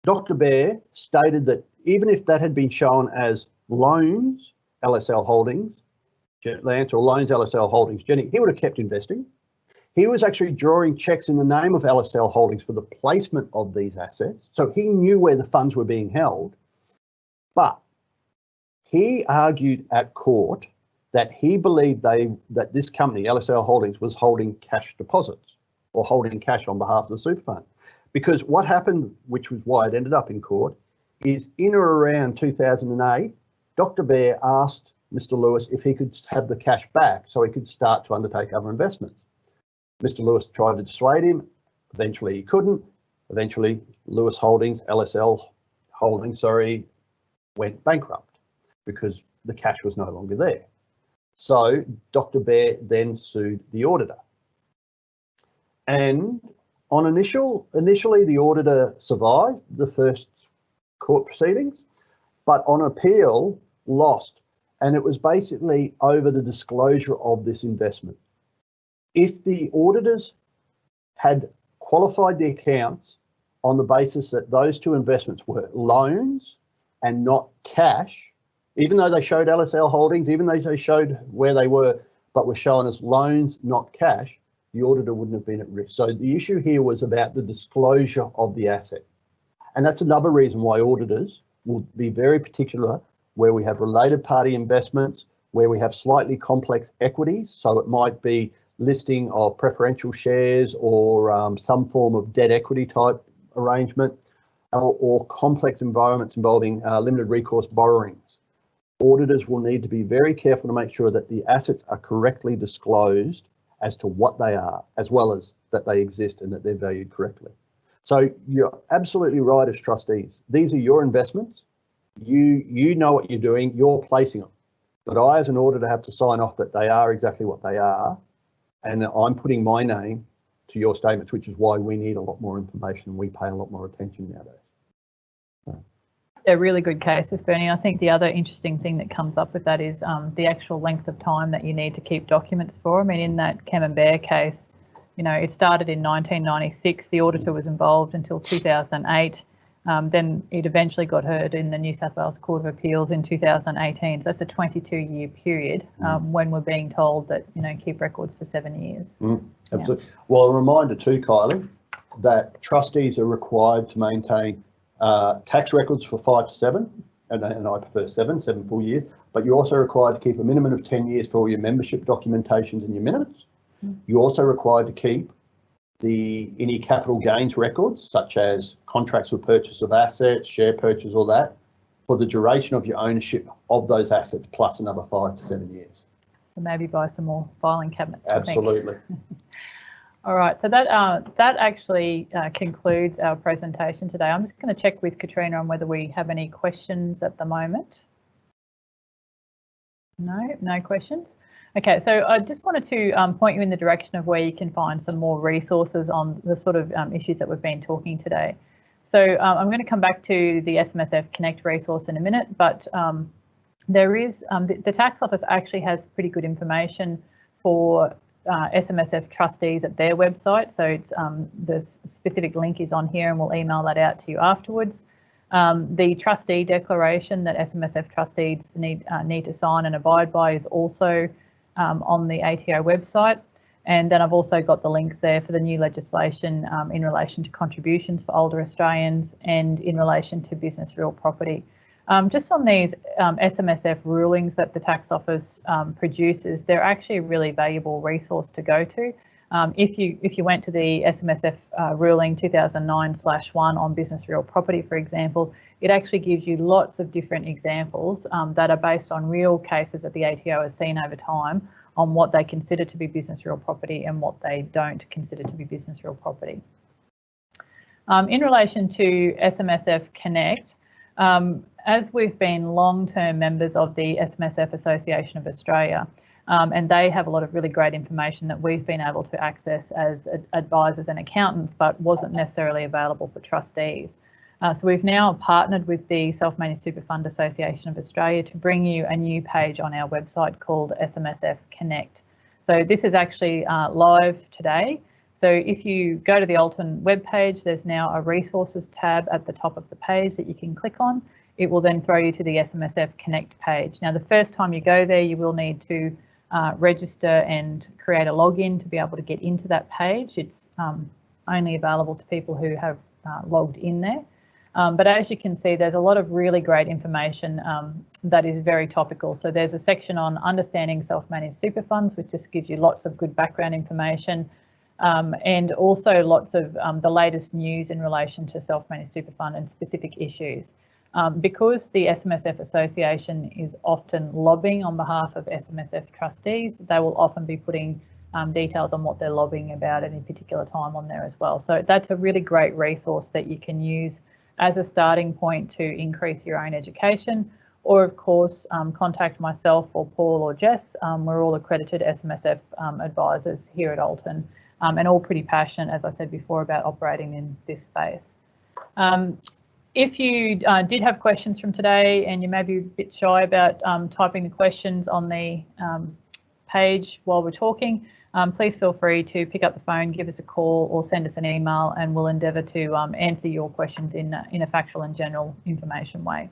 Dr. Bear stated that even if that had been shown as loans, LSL Holdings, Lance, or loans, LSL Holdings, Jenny, he would have kept investing. He was actually drawing checks in the name of LSL Holdings for the placement of these assets. So he knew where the funds were being held. But he argued at court that he believed that this company, LSL Holdings, was holding cash deposits or holding cash on behalf of the super fund. Because what happened, which was why it ended up in court, is in or around 2008, Dr. Bear asked Mr. Lewis if he could have the cash back so he could start to undertake other investments. Mr. Lewis tried to dissuade him. Eventually he couldn't. Eventually Lewis Holdings, LSL Holdings, sorry, went bankrupt because the cash was no longer there. So Dr. Bear then sued the auditor. And on initially the auditor survived the first court proceedings, but on appeal lost. And it was basically over the disclosure of this investment. If the auditors had qualified the accounts on the basis that those two investments were loans and not cash, even though they showed LSL Holdings, even though they showed where they were, but were shown as loans, not cash, the auditor wouldn't have been at risk. So the issue here was about the disclosure of the asset. And that's another reason why auditors will be very particular where we have related party investments, where we have slightly complex equities. So it might be listing of preferential shares or some form of debt equity type arrangement, or complex environments involving limited recourse borrowings. Auditors will need to be very careful to make sure that the assets are correctly disclosed as to what they are, as well as that they exist and that they're valued correctly. So you're absolutely right as trustees. These are your investments. You know what you're doing, you're placing them. But I, as an auditor, have to sign off that they are exactly what they are. And I'm putting my name to your statements, which is why we need a lot more information and we pay a lot more attention nowadays. They're really good cases, Bernie. I think the other interesting thing that comes up with that is the actual length of time that you need to keep documents for. I mean, in that Camembert case, you know, it started in 1996. The auditor was involved until 2008. Then it eventually got heard in the New South Wales Court of Appeals in 2018. So that's a 22-year period when we're being told that, you know, keep records for 7 years. Absolutely. Yeah. Well, a reminder too, Kylie, that trustees are required to maintain tax records for 5 to 7, and I prefer 7 full years, but you're also required to keep a minimum of 10 years for all your membership documentations and your minutes. You're also required to keep any capital gains records, such as contracts for purchase of assets, share purchase, all that, for the duration of your ownership of those assets, plus another 5 to 7 years. So maybe buy some more filing cabinets. Absolutely. All right, so that actually concludes our presentation today. I'm just going to check with Katrina on whether we have any questions at the moment. No questions. Okay, so I just wanted to point you in the direction of where you can find some more resources on the sort of issues that we've been talking today. So I'm going to come back to the SMSF Connect resource in a minute, but there is the tax office actually has pretty good information for SMSF trustees at their website. So it's the specific link is on here, and we'll email that out to you afterwards. The trustee declaration that SMSF trustees need to sign and abide by is also on the ATO website. And then I've also got the links there for the new legislation in relation to contributions for older Australians and in relation to business real property. Just on these SMSF rulings that the tax office produces, they're actually a really valuable resource to go to. If you went to the SMSF ruling 2009/1 on business real property, for example, it actually gives you lots of different examples that are based on real cases that the ATO has seen over time on what they consider to be business real property and what they don't consider to be business real property. In relation to SMSF Connect, as we've been long-term members of the SMSF Association of Australia, and they have a lot of really great information that we've been able to access as advisors and accountants, but wasn't necessarily available for trustees. So we've now partnered with the Self-Managed Super Fund Association of Australia to bring you a new page on our website called SMSF Connect. So this is actually live today. So if you go to the Alton webpage, there's now a resources tab at the top of the page that you can click on. It will then throw you to the SMSF Connect page. Now, the first time you go there, you will need to register and create a login to be able to get into that page. It's only available to people who have logged in there. But as you can see, there's a lot of really great information that is very topical. So there's a section on understanding self-managed super funds, which just gives you lots of good background information. and also lots of the latest news in relation to self-managed super fund and specific issues. Because the SMSF Association is often lobbying on behalf of SMSF trustees, they will often be putting details on what they're lobbying about at any particular time on there as well. So that's a really great resource that you can use as a starting point to increase your own education, or of course contact myself or Paul or Jess. We're all accredited SMSF advisors here at Alton, and all pretty passionate, as I said before, about operating in this space. If you did have questions from today and you may be a bit shy about typing the questions on the page while we're talking, please feel free to pick up the phone, give us a call or send us an email, and we'll endeavour to answer your questions in a factual and general information way.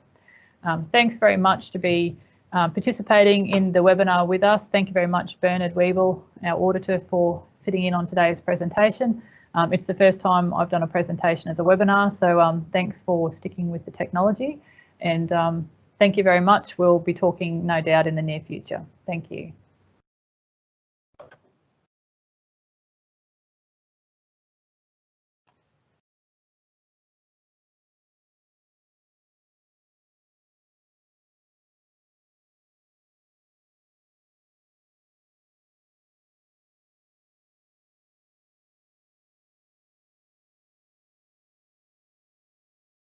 Thanks very much to be participating in the webinar with us. Thank you very much, Bernard Whebell, our auditor, for sitting in on today's presentation. It's the first time I've done a presentation as a webinar, so thanks for sticking with the technology, and thank you very much. We'll be talking no doubt in the near future. Thank you.